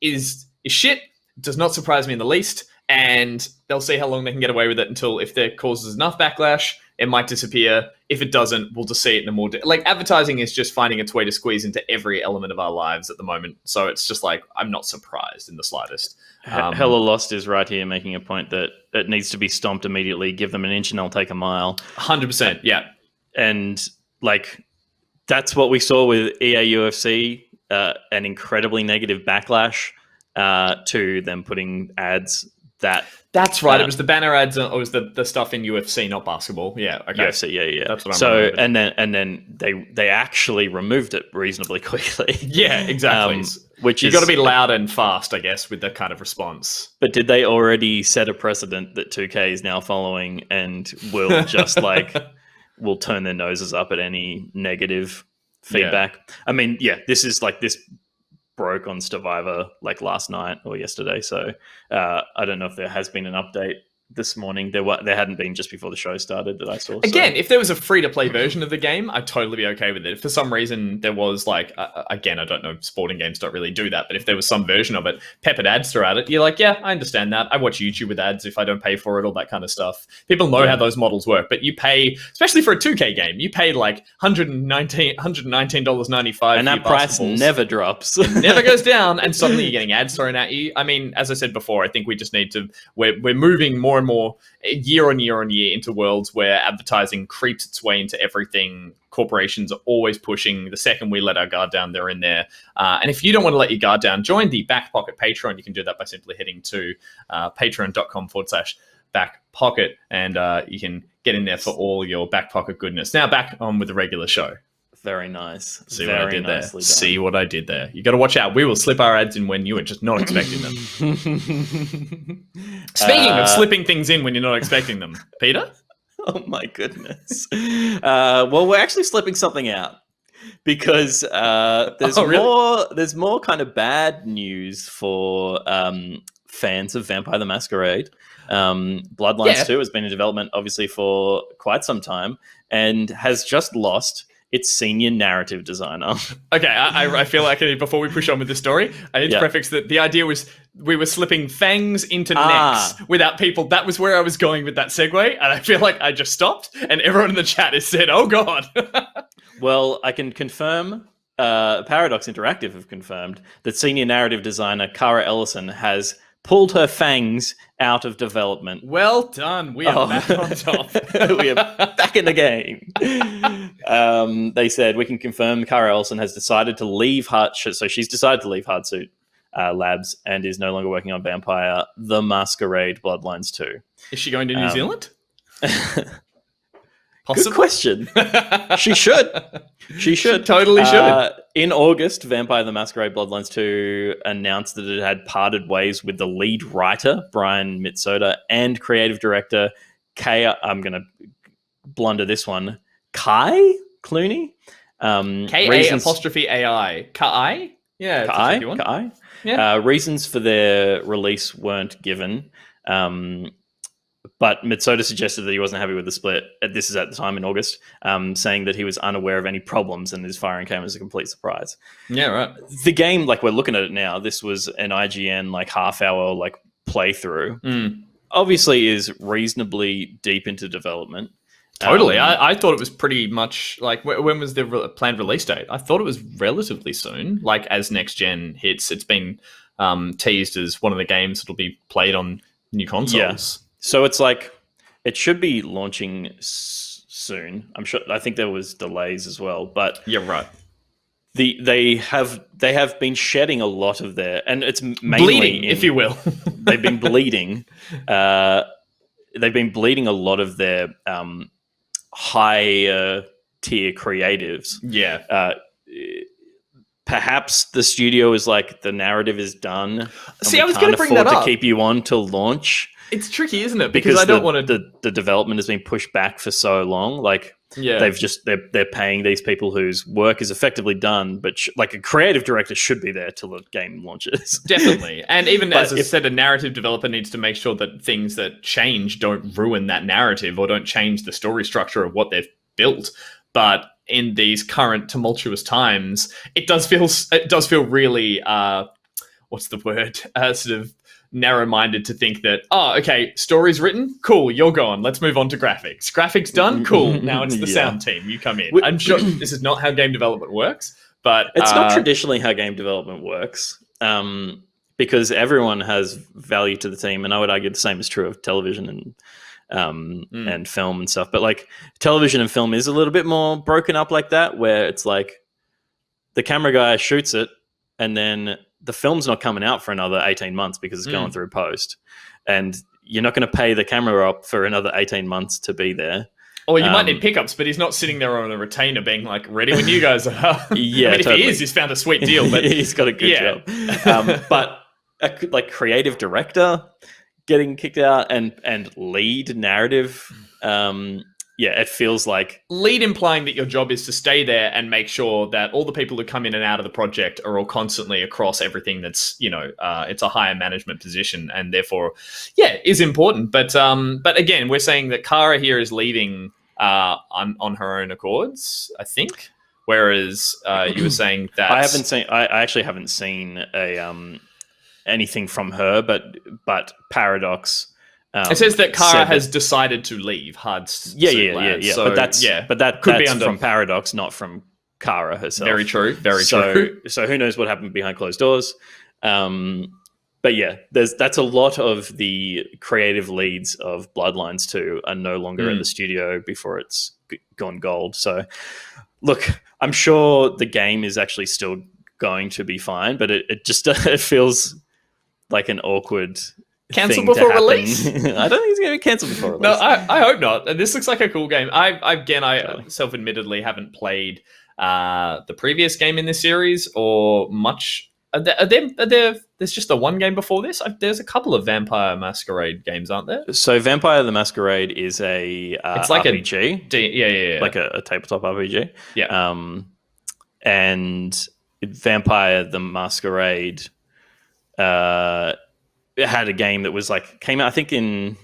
is shit. Does not surprise me in the least. And they'll see how long they can get away with it until if there causes enough backlash, it might disappear. If it doesn't, we'll just see it in a more... like, advertising is just finding its way to squeeze into every element of our lives at the moment. So it's just like, I'm not surprised in the slightest. Hella Lost is right here making a point that it needs to be stomped immediately. Give them an inch and they'll take a mile. 100%, yeah. And, like, that's what we saw with EA UFC, an incredibly negative backlash to them putting ads... That's right. It was the banner ads, or it was the stuff in UFC, not basketball. Yeah, okay. UFC, yeah. That's what I'm remembering. And then they actually removed it reasonably quickly. Yeah, exactly. Which you got to be loud and fast, I guess, with that kind of response. But did they already set a precedent that 2K is now following and will just will turn their noses up at any negative feedback? Yeah. I mean, this is this broke on Survivor last night or yesterday, so I don't know if there has been an update this morning. There hadn't been just before the show started that I saw. Again, if there was a free-to-play version of the game, I'd totally be okay with it. If for some reason there was again, I don't know, sporting games don't really do that, but if there was some version of it, peppered ads throughout it, you're like, yeah, I understand that. I watch YouTube with ads if I don't pay for it, all that kind of stuff. People know how those models work, but you pay, especially for a 2K game, you pay $119.95, and that price never drops. It never goes down, and suddenly you're getting ads thrown at you. I mean, as I said before, I think we just need to. We're moving more and more year on year into worlds where advertising creeps its way into everything. Corporations are always pushing. The second we let our guard down, they're in there. And if you don't want to let your guard down, join the Back Pocket Patreon. You can do that by simply heading to patreon.com/backpocket, and you can get in there for all your back pocket goodness. Now back on with the regular show. Very nice. See what I did there. See what I did there. You got to watch out. We will slip our ads in when you are just not expecting them. Speaking of slipping things in when you're not expecting them, Peter? Oh my goodness. Well, we're actually slipping something out because there's more kind of bad news for fans of Vampire the Masquerade. Bloodlines 2 has been in development obviously for quite some time and has just lost its senior narrative designer. Okay, I feel like before we push on with the story, I need to prefix that the idea was we were slipping fangs into necks without people. That was where I was going with that segue, and I feel like I just stopped, and everyone in the chat has said, oh God. Well, I can confirm, Paradox Interactive have confirmed that senior narrative designer Cara Ellison has pulled her fangs out of development. Well done. We are back on top. We are back in the game. They said, we can confirm Cara Ellison has decided to leave so she's decided to leave Hardsuit Labs and is no longer working on Vampire the Masquerade Bloodlines 2. Is she going to New Zealand? Good question. She should. She totally should. In August, Vampire the Masquerade Bloodlines 2 announced that it had parted ways with the lead writer, Brian Mitsoda, and creative director, I'm going to blunder this one, Kai Clooney? K-A-apostrophe-A-I. Kai? Yeah. Kai? Yeah. Reasons for their release weren't given. But Mitsoda suggested that he wasn't happy with the split. This is at the time in August, saying that he was unaware of any problems and his firing came as a complete surprise. Yeah, right. The game, we're looking at it now, this was an IGN half-hour playthrough. Obviously is reasonably deep into development. Totally. I thought it was pretty much when was the planned release date? I thought it was relatively soon, as next gen hits. It's been teased as one of the games that'll be played on new consoles. Yeah. So it's it should be launching soon. I think there was delays as well, but yeah, right. They have been shedding a lot of their, and it's mainly bleeding, if you will. They've been bleeding. They've been bleeding a lot of their higher tier creatives. Yeah. Perhaps the studio is the narrative is done. See, I was going to bring that up. To keep you on till launch. It's tricky, isn't it? Because I don't want to. The development has been pushed back for so long. Like, they're paying these people whose work is effectively done, but like a creative director should be there till the game launches. Definitely, and even as I said, a narrative developer needs to make sure that things that change don't ruin that narrative or don't change the story structure of what they've built. But in these current tumultuous times, it does feel really what's the word? Sort of narrow-minded to think that, okay, story's written, cool, you're gone, let's move on to graphics. Graphics done, cool, now it's the sound team, you come in. I'm sure this is not how game development works, but it's not traditionally how game development works, because everyone has value to the team, and I would argue the same is true of television and film and stuff. But like television and film is a little bit more broken up like that, where it's like the camera guy shoots it, and then the film's not coming out for another 18 months because it's going through post, and you're not going to pay the camera up for another 18 months to be there. Or you might need pickups, but he's not sitting there on a retainer being like, ready when you guys are. Yeah, I mean, totally. if he is, he's found a sweet deal. But he's got a good job. But like creative director getting kicked out and lead narrative, it feels like lead implying that your job is to stay there and make sure that all the people who come in and out of the project are all constantly across everything that's, it's a higher management position and therefore, is important. But again, we're saying that Kara here is leaving on her own accords, I think. Whereas you were saying that I actually haven't seen anything from her, but Paradox. It says that Kara has decided to leave. Hard. Yeah. So, but that's from Paradox, not from Kara herself. Very true. Very true. So who knows what happened behind closed doors? But yeah, that's a lot of the creative leads of Bloodlines 2 are no longer in the studio before it's gone gold. So look, I'm sure the game is actually still going to be fine, but it just it feels like an awkward. Cancel before release? I don't think it's going to be cancelled before release. No, I hope not. This looks like a cool game. I self-admittedly haven't played the previous game in this series or much. There's just the one game before this? There's a couple of Vampire Masquerade games, aren't there? So Vampire the Masquerade is it's like RPG. Like a tabletop RPG. Yeah. And Vampire the Masquerade it had a game that was came out I think in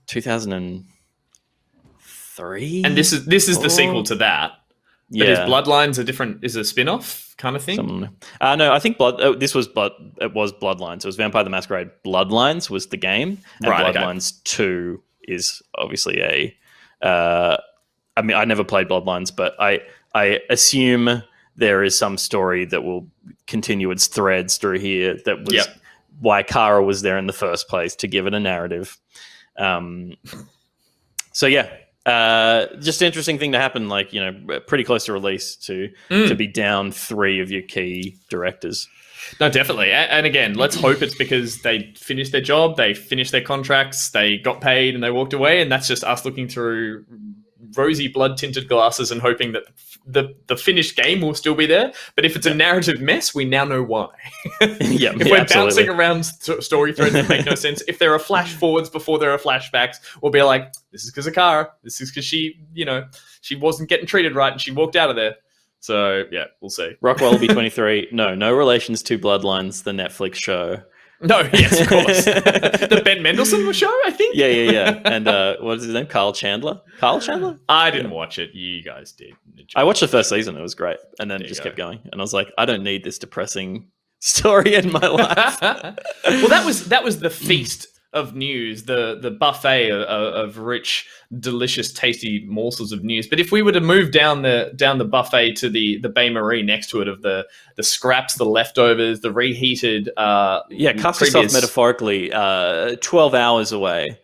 2003. And this is the sequel to that. But is Bloodlines is a spin-off kind of thing? No, I think it was Bloodlines. It was Vampire the Masquerade Bloodlines was the game. And Bloodlines 2 is obviously I mean, I never played Bloodlines, but I assume there is some story that will continue its threads through here that was why Kara was there in the first place, to give it a narrative. So just an interesting thing to happen, pretty close to release to be down 3 of your key directors. No, definitely. And again, let's hope it's because they finished their job, they finished their contracts, they got paid and they walked away, and that's just us looking through rosy blood-tinted glasses and hoping that the finished game will still be there. But if it's a narrative mess, we now know why. If we're bouncing around story threads that make no sense, if there are flash forwards before there are flashbacks, we'll be like, this is because of Kara. This is because she wasn't getting treated right and she walked out of there. So, we'll see. Rockwell will be 23. No relations to Bloodlines, the Netflix show. No, yes, of course. The Ben Mendelsohn show, I think? Yeah. And what is his name? Kyle Chandler? I didn't watch it. You guys did. I watched the first season. It was great. And then it kept going. And I was like, I don't need this depressing story in my life. Well, that was the feast of news, the buffet of rich, delicious, tasty morsels of news. But if we were to move down the buffet to the Bain Marie next to it, of the scraps, the leftovers, the reheated cast yourself metaphorically 12 hours away.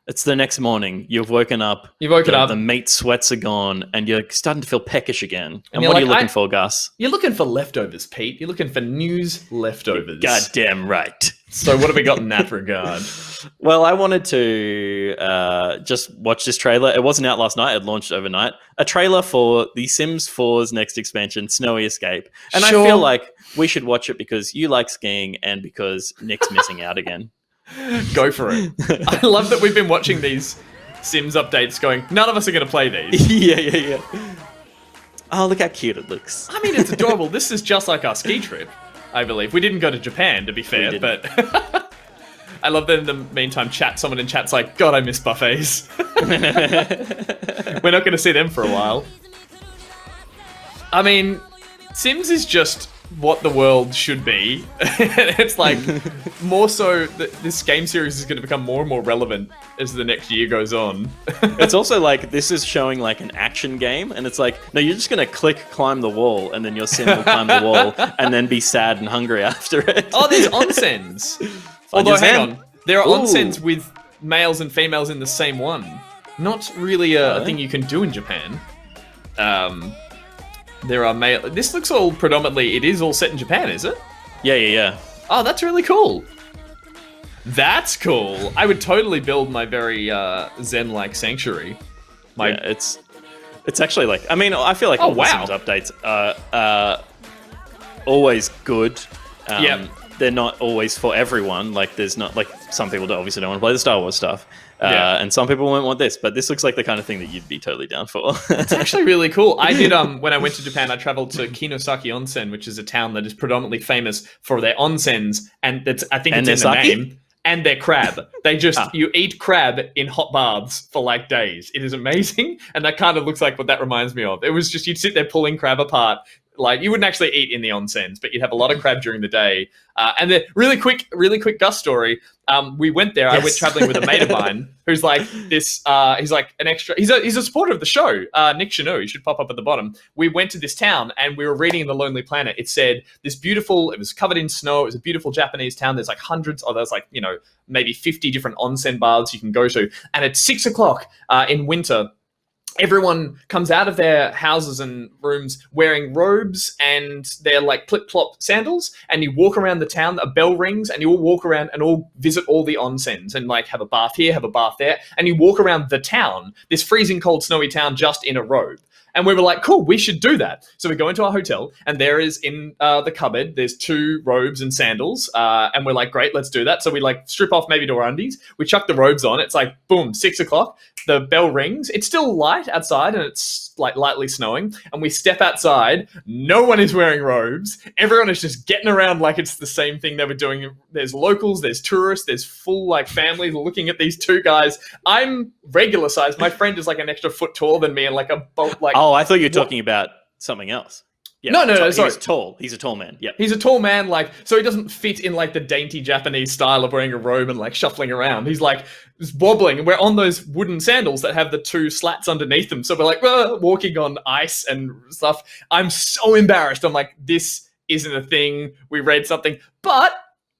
It's the next morning. You've woken up. The meat sweats are gone, and you're starting to feel peckish again. And what are you looking for, Gus? You're looking for leftovers, Pete. You're looking for news leftovers. Goddamn right. So what have we got in that regard? Well, I wanted to just watch this trailer. It wasn't out last night. It launched overnight. A trailer for The Sims 4's next expansion, Snowy Escape. And I feel like we should watch it because you like skiing and because Nick's missing out again. Go for it. I love that we've been watching these Sims updates going, none of us are going to play these. Yeah. Oh, look how cute it looks. I mean, it's adorable. This is just like our ski trip, I believe. We didn't go to Japan, to be fair, but I love that in the meantime, someone in chat's like, God, I miss buffets. We're not going to see them for a while. I mean, Sims is just what the world should be. It's like more so that this game series is going to become more and more relevant as the next year goes on. It's also like this is showing like an action game, and it's like, no, you're just going to climb the wall, and then your sim will climb the wall and then be sad and hungry after it. Oh, there's onsens. Although, hang on, there are onsens with males and females in the same one. Not really a thing you can do in Japan. There are male. This looks all predominantly. It is all set in Japan, is it? Yeah. Oh, that's really cool. That's cool. I would totally build my very Zen-like sanctuary. It's actually like. I mean, I feel like all the Sims updates are always good. They're not always for everyone. Like, there's not like some people obviously don't want to play the Star Wars stuff. And some people won't want this, but this looks like the kind of thing that you'd be totally down for. It's actually really cool. I did when I went to Japan, I traveled to Kinosaki Onsen, which is a town that is predominantly famous for their onsens, and I think it's in the name. And their crab. They just you eat crab in hot baths for like days. It is amazing, and that kind of looks like what that reminds me of. It was just you'd sit there pulling crab apart. Like, you wouldn't actually eat in the onsens, but you'd have a lot of crab during the day. And then really quick Gus story. We went there. Yes. I went traveling with a mate of mine who's like this. He's like an extra. He's a supporter of the show. Nick Chanu. He should pop up at the bottom. We went to this town and we were reading in The Lonely Planet. It said this beautiful. It was covered in snow. It was a beautiful Japanese town. There's like hundreds. Or there's like maybe 50 different onsen baths you can go to. And at 6 o'clock in winter, everyone comes out of their houses and rooms wearing robes and they're like flip-flop sandals, and you walk around the town, a bell rings, and you all walk around and all visit all the onsens and like have a bath here, have a bath there, and you walk around the town, this freezing cold snowy town, just in a robe. And we were like, cool, we should do that. So we go into our hotel, and there is in the cupboard, there's 2 robes and sandals. And we're like, great, let's do that. So we like strip off maybe to our undies. We chuck the robes on. It's like, boom, 6 o'clock. The bell rings. It's still light outside, and it's like lightly snowing. And we step outside. No one is wearing robes. Everyone is just getting around like it's the same thing they were doing. There's locals, there's tourists, there's full like families looking at these 2 guys. I'm regular size. My friend is like an extra foot taller than me, and like a bolt like. Oh, I thought you were talking about something else. Yeah, no, sorry. He's tall. He's a tall man. Yeah, he's a tall man. Like, so he doesn't fit in like the dainty Japanese style of wearing a robe and like shuffling around. He's like just wobbling, and we're on those wooden sandals that have the 2 slats underneath them. So we're like walking on ice and stuff. I'm so embarrassed. I'm like, this isn't a thing. We read something, but.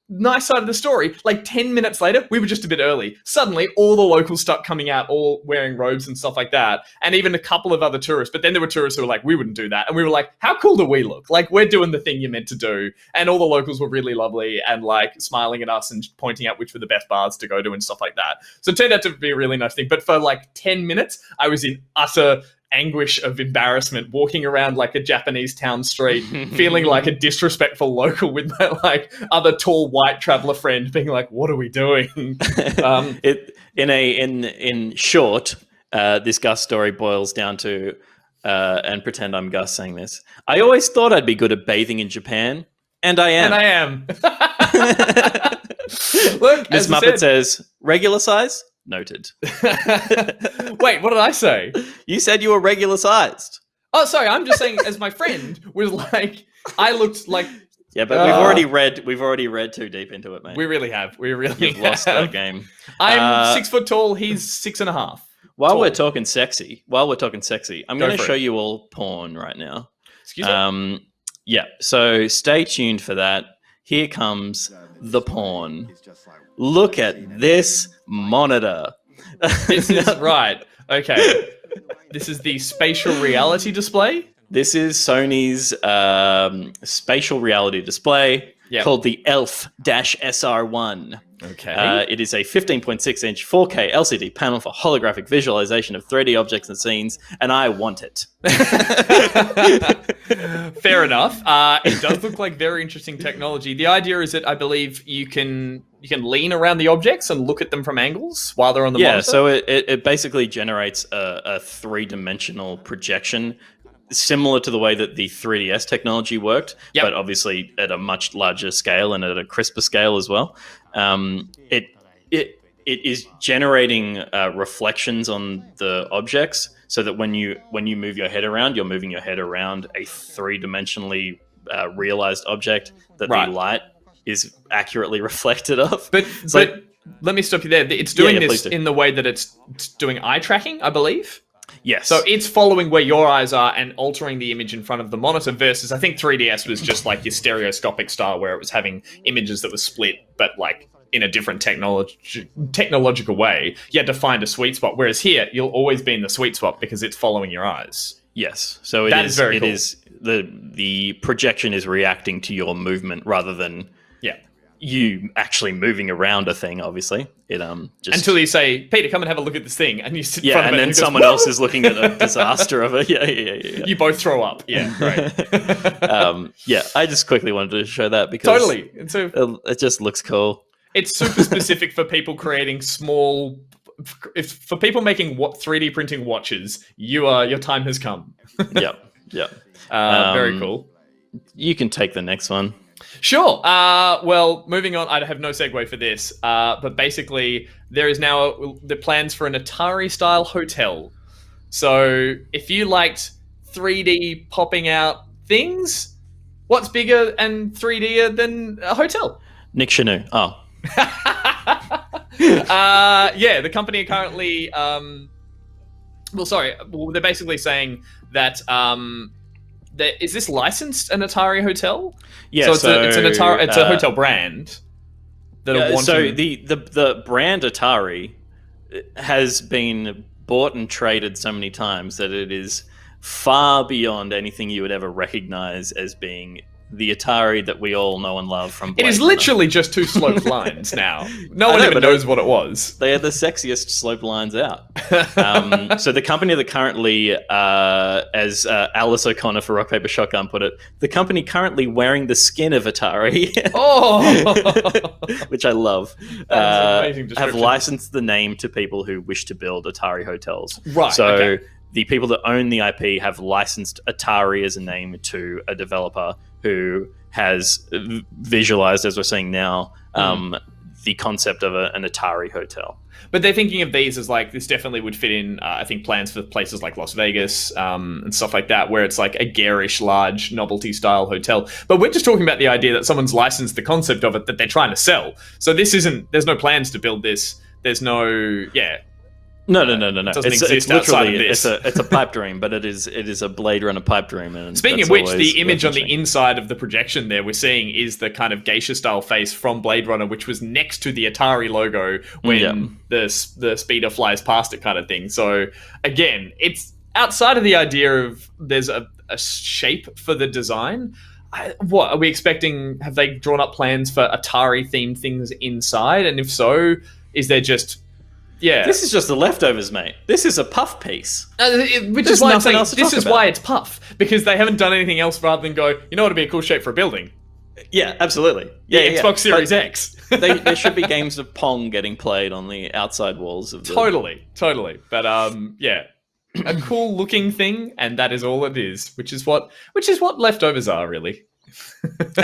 Nice side of the story, like 10 minutes later, we were just a bit early. Suddenly, all the locals start coming out, all wearing robes and stuff like that, and even a couple of other tourists. But then there were tourists who were like, we wouldn't do that. And we were like, how cool do we look? Like, we're doing the thing you're meant to do. And all the locals were really lovely and like smiling at us and pointing out which were the best bars to go to and stuff like that. So it turned out to be a really nice thing. But for like 10 minutes, I was in utter anguish of embarrassment, walking around like a Japanese town street, feeling like a disrespectful local with my like other tall white traveler friend, being like, "What are we doing?" In short, this Gus story boils down to, and pretend I'm Gus saying this. I always thought I'd be good at bathing in Japan, and I am. And I am. Look, Miss Muppet says regular size. Noted. Wait, what did I say? You said you were regular sized. Oh, sorry. I'm just saying, as my friend was like, I looked like. Yeah, but we've already read too deep into it, mate. We really have. You've lost that game. I'm 6 foot tall. He's 6.5. While we're talking sexy, I'm going to show you all porn right now. Excuse me. Yeah. So stay tuned for that. Here comes the porn. Look at this monitor. This is right. Okay. This is the spatial reality display. This is Sony's spatial reality display called the ELF-SR1. Okay. It is a 15.6-inch 4K LCD panel for holographic visualization of 3D objects and scenes, and I want it. Fair enough. It does look like very interesting technology. The idea is that I believe you can lean around the objects and look at them from angles while they're on the monitor. Yeah, so it basically generates a three-dimensional projection, similar to the way that the 3DS technology worked, but obviously at a much larger scale and at a crisper scale as well. It is generating reflections on the objects, so that when you move your head around, you're moving your head around a three-dimensionally realized object that the light is accurately reflected of. But let me stop you there. It's doing this in the way that it's doing eye tracking, I believe. Yes. So it's following where your eyes are and altering the image in front of the monitor versus I think 3DS was just like your stereoscopic style where it was having images that were split, but like in a different technological way. You had to find a sweet spot. Whereas here, you'll always be in the sweet spot because it's following your eyes. Yes. So it is very cool. The projection is reacting to your movement rather than you actually moving around a thing, obviously. It just until you say, Peter, come and have a look at this thing, and you sit in front of it, and then someone else is looking at a disaster of it. Yeah. You both throw up. Yeah, right. I just quickly wanted to show that because totally. It just looks cool. It's super specific for people creating small. For people making 3D printing watches, your time has come. Yeah. Very cool. You can take the next one. Sure. Well, moving on, I have no segue for this, but basically there is now the plans for an Atari-style hotel. So if you liked 3D popping out things, what's bigger and 3D thhan a hotel? Nick Shanu. Oh. The company currently... they're basically saying that... is this licensed an Atari hotel? Yeah, so it's an Atari. It's a hotel brand. So the brand Atari has been bought and traded so many times that it is far beyond anything you would ever recognize as being the Atari that we all know and love from Blade It is Runner. literally just two sloped lines now. No one even knows what it was. They are the sexiest sloped lines out. So the company that currently, as Alice O'Connor for Rock Paper Shotgun put it, the company currently wearing the skin of Atari, which I love, have licensed the name to people who wish to build Atari hotels. Right. So the people that own the IP have licensed Atari as a name to a developer who has visualized, as we're seeing now, the concept of an Atari hotel. But they're thinking of these as like, this definitely would fit in, I think, plans for places like Las Vegas and stuff like that, where it's like a garish, large, novelty-style hotel. But we're just talking about the idea that someone's licensed the concept of it that they're trying to sell. So there's no plans to build this. There's no, No. It's literally it's a pipe dream, but it is a Blade Runner pipe dream. And speaking of which, the image on the inside of the projection there we're seeing is the kind of geisha style face from Blade Runner, which was next to the Atari logo when the speeder flies past it, kind of thing. So again, it's outside of the idea of there's a shape for the design. What are we expecting? Have they drawn up plans for Atari themed things inside? And if so, is there just this is just the leftovers, mate. This is a puff piece. Which is why I'm saying this is why it's puff, because they haven't done anything else rather than go, you know what would be a cool shape for a building? Yeah, absolutely. Xbox Series X. There should be games of Pong getting played on the outside walls of the... Totally. But a cool looking thing, and that is all it is, which is what leftovers are, really.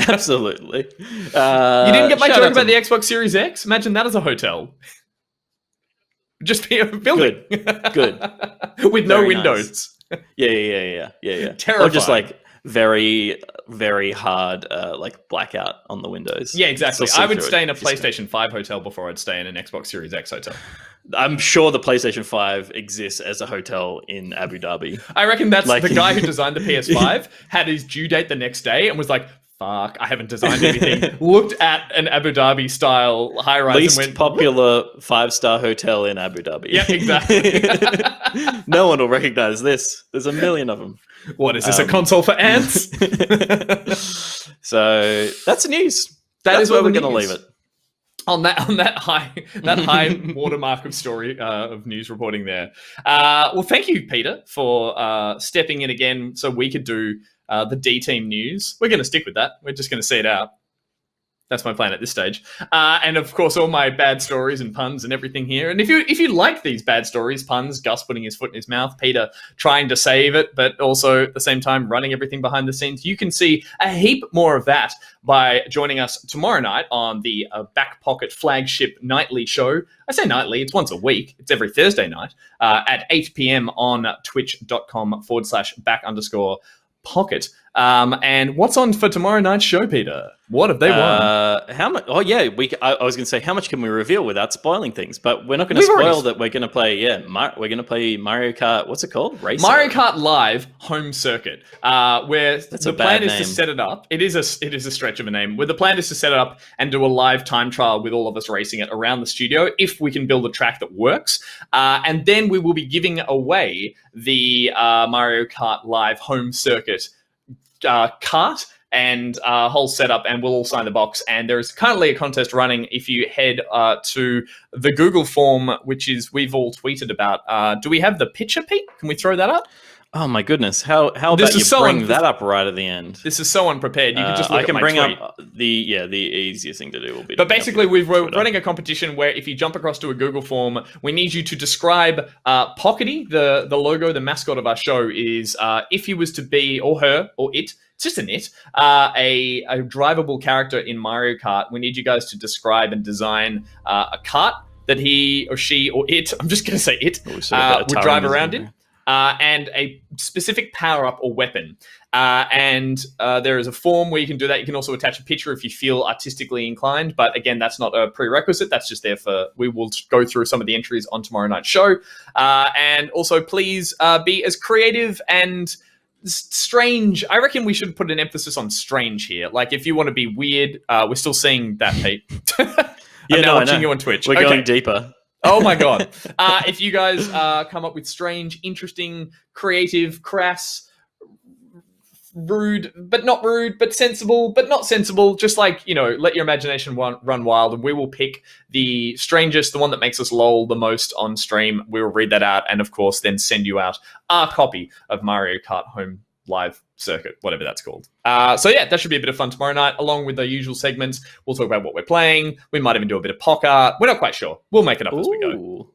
Absolutely. You didn't get my joke about the Xbox Series X? Imagine that as a hotel. Just be a building. Good. With no windows. Nice. Yeah. Terrifying. Or just like very, very hard like blackout on the windows. Yeah, exactly. I would stay in a PlayStation 5 hotel before I'd stay in an Xbox Series X hotel. I'm sure the PlayStation 5 exists as a hotel in Abu Dhabi. I reckon that's the guy who designed the PS5 had his due date the next day and was like, fuck, I haven't designed anything. Looked at an Abu Dhabi style high rise least and went, popular 5-star hotel in Abu Dhabi. Yeah, exactly. No one will recognize this. There's a million of them. What is this, a console for ants? So that's news. That's where we're going to leave it. On that high watermark of story of news reporting there. Well, thank you, Peter, for stepping in again so we could do the D team news. We're going to stick with that. We're just going to see it out. That's my plan at this stage. And of course, all my bad stories and puns and everything here. And if you like these bad stories, puns, Gus putting his foot in his mouth, Peter trying to save it, but also at the same time running everything behind the scenes, you can see a heap more of that by joining us tomorrow night on the Back Pocket flagship nightly show. I say nightly, it's once a week. It's every Thursday night at 8 p.m. on twitch.com/back_pocket. And what's on for tomorrow night's show, Peter? What have they won? How much? Oh yeah, I was going to say how much can we reveal without spoiling things, but we're not going to spoil that. We're going to play. Yeah, we're going to play Mario Kart. What's it called? Racer. Mario Kart Live Home Circuit. Where the plan is to set it up. It is a stretch of a name. Where the plan is to set it up and do a live time trial with all of us racing it around the studio, if we can build a track that works. And then we will be giving away the Mario Kart Live Home Circuit cart and whole setup, and we'll all sign the box. And there is currently a contest running. If you head to the Google form, which is we've all tweeted about. Do we have the picture, Pete? Can we throw that up? Oh my goodness! How about you bring that up right at the end? This is so unprepared. You can just look at my tweet. Up the easiest thing to do will be. But basically, we're running a competition where if you jump across to a Google form, we need you to describe Pockety, the logo, the mascot of our show is if he was to be, or her or it. It's just an it, a drivable character in Mario Kart. We need you guys to describe and design a kart that he or she or it, I'm just going to say it, would drive around in. And a specific power-up or weapon. And there is a form where you can do that. You can also attach a picture if you feel artistically inclined. But again, that's not a prerequisite. That's just there for, we will go through some of the entries on tomorrow night's show. And also, please be as creative and strange. I reckon we should put an emphasis on strange here. Like, if you want to be weird, we're still seeing that, Pete. I'm now watching you on Twitch. We're going deeper. Oh my God. If you guys come up with strange, interesting, creative, crass, rude, but sensible, but not sensible, just like, let your imagination run wild, and we will pick the strangest, the one that makes us lol the most on stream. We will read that out and, of course, then send you out our copy of Mario Kart Home Live Circuit, whatever that's called. So yeah, that should be a bit of fun tomorrow night, along with the usual segments. We'll talk about what we're playing. We might even do a bit of poker. We're not quite sure. We'll make it up as we go.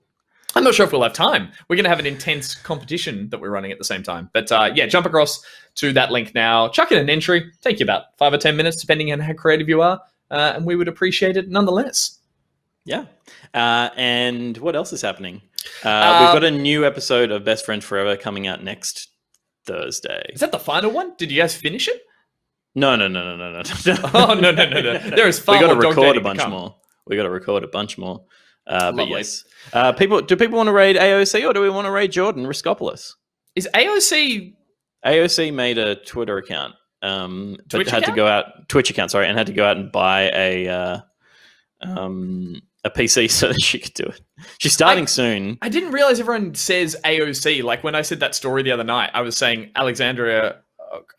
I'm not sure if we'll have time. We're going to have an intense competition that we're running at the same time. But yeah, jump across to that link now. Chuck in an entry. Take you about 5 or 10 minutes, depending on how creative you are. And we would appreciate it nonetheless. Yeah. And what else is happening? We've got a new episode of Best Friends Forever coming out next Thursday. Is that the final one? Did you guys finish it? No. Oh, no. There is far more. We got to record a bunch more. We got to record a bunch more. But yes. Do people want to raid AOC, or do we want to raid Jordan Riskopoulos? Is AOC... AOC made a Twitter account. Twitch had account? to go out... Twitch account, sorry, and had to go out and buy a PC so that she could do it. She's starting soon. I didn't realize everyone says AOC. Like, when I said that story the other night, I was saying Alexandria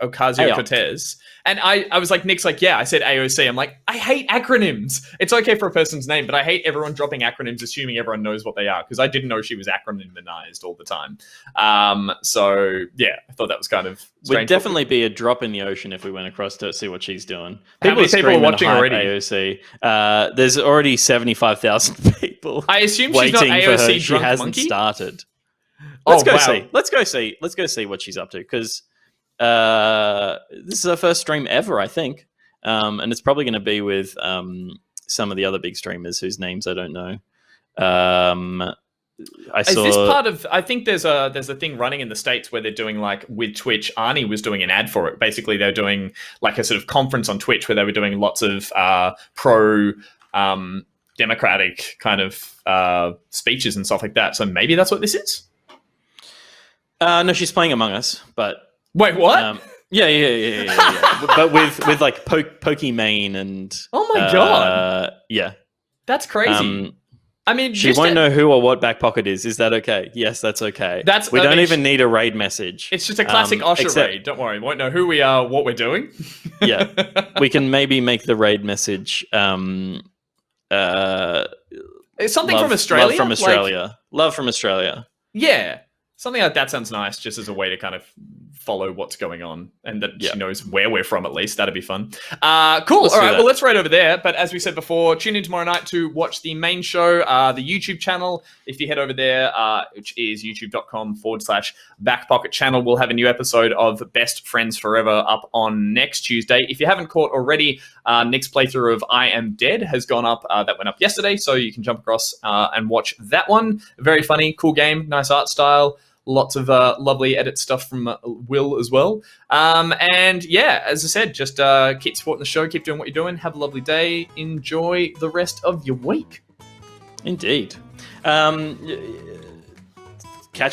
Ocasio-Cortez. And I was like, Nick's like, yeah, I said AOC. I'm like, I hate acronyms. It's okay for a person's name, but I hate everyone dropping acronyms, assuming everyone knows what they are, because I didn't know she was acronymized all the time. So, yeah, I thought that was kind of strange. Would definitely be a drop in the ocean if we went across to see what she's doing. How many people are watching already? AOC. There's already 75,000 people. I assume she's not AOC She hasn't monkey? Started. Let's go see what she's up to, because this is her first stream ever, I think, and it's probably going to be with some of the other big streamers whose names I don't know. This part of? I think there's a thing running in the States where they're doing, like, with Twitch. Arnie was doing an ad for it. Basically, they're doing like a sort of conference on Twitch where they were doing lots of pro democratic kind of speeches and stuff like that. So maybe that's what this is. No, she's playing Among Us, but. Wait, what? Yeah. But with like Pokimane and... Oh my God. Yeah. That's crazy. I mean... She won't know who or what Back Pocket is. Is that okay? Yes, that's okay. We don't even need a raid message. It's just a classic Osher raid. Don't worry. We won't know who we are, what we're doing. Yeah. We can maybe make the raid message It's something from Australia? Love from Australia. Love from Australia. Yeah. Something like that sounds nice, just as a way to kind of follow what's going on, and that she knows where we're from, at least. That'd be fun. Cool. All right, well, let's rate over there. But as we said before, tune in tomorrow night to watch the main show, the YouTube channel. If you head over there, which is youtube.com/backpocket channel, we'll have a new episode of Best Friends Forever up on next Tuesday. If you haven't caught already, Nick's playthrough of I Am Dead has gone up. That went up yesterday, so you can jump across and watch that one. Very funny, cool game, nice art style. Lots of lovely edit stuff from Will as well. And yeah, as I said, just keep supporting the show, keep doing what you're doing, have a lovely day, enjoy the rest of your week. Indeed. Catch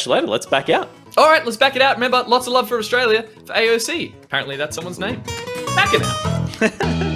you later, let's back out. All right, let's back it out. Remember, lots of love for Australia, for AOC. Apparently that's someone's name. Back it out.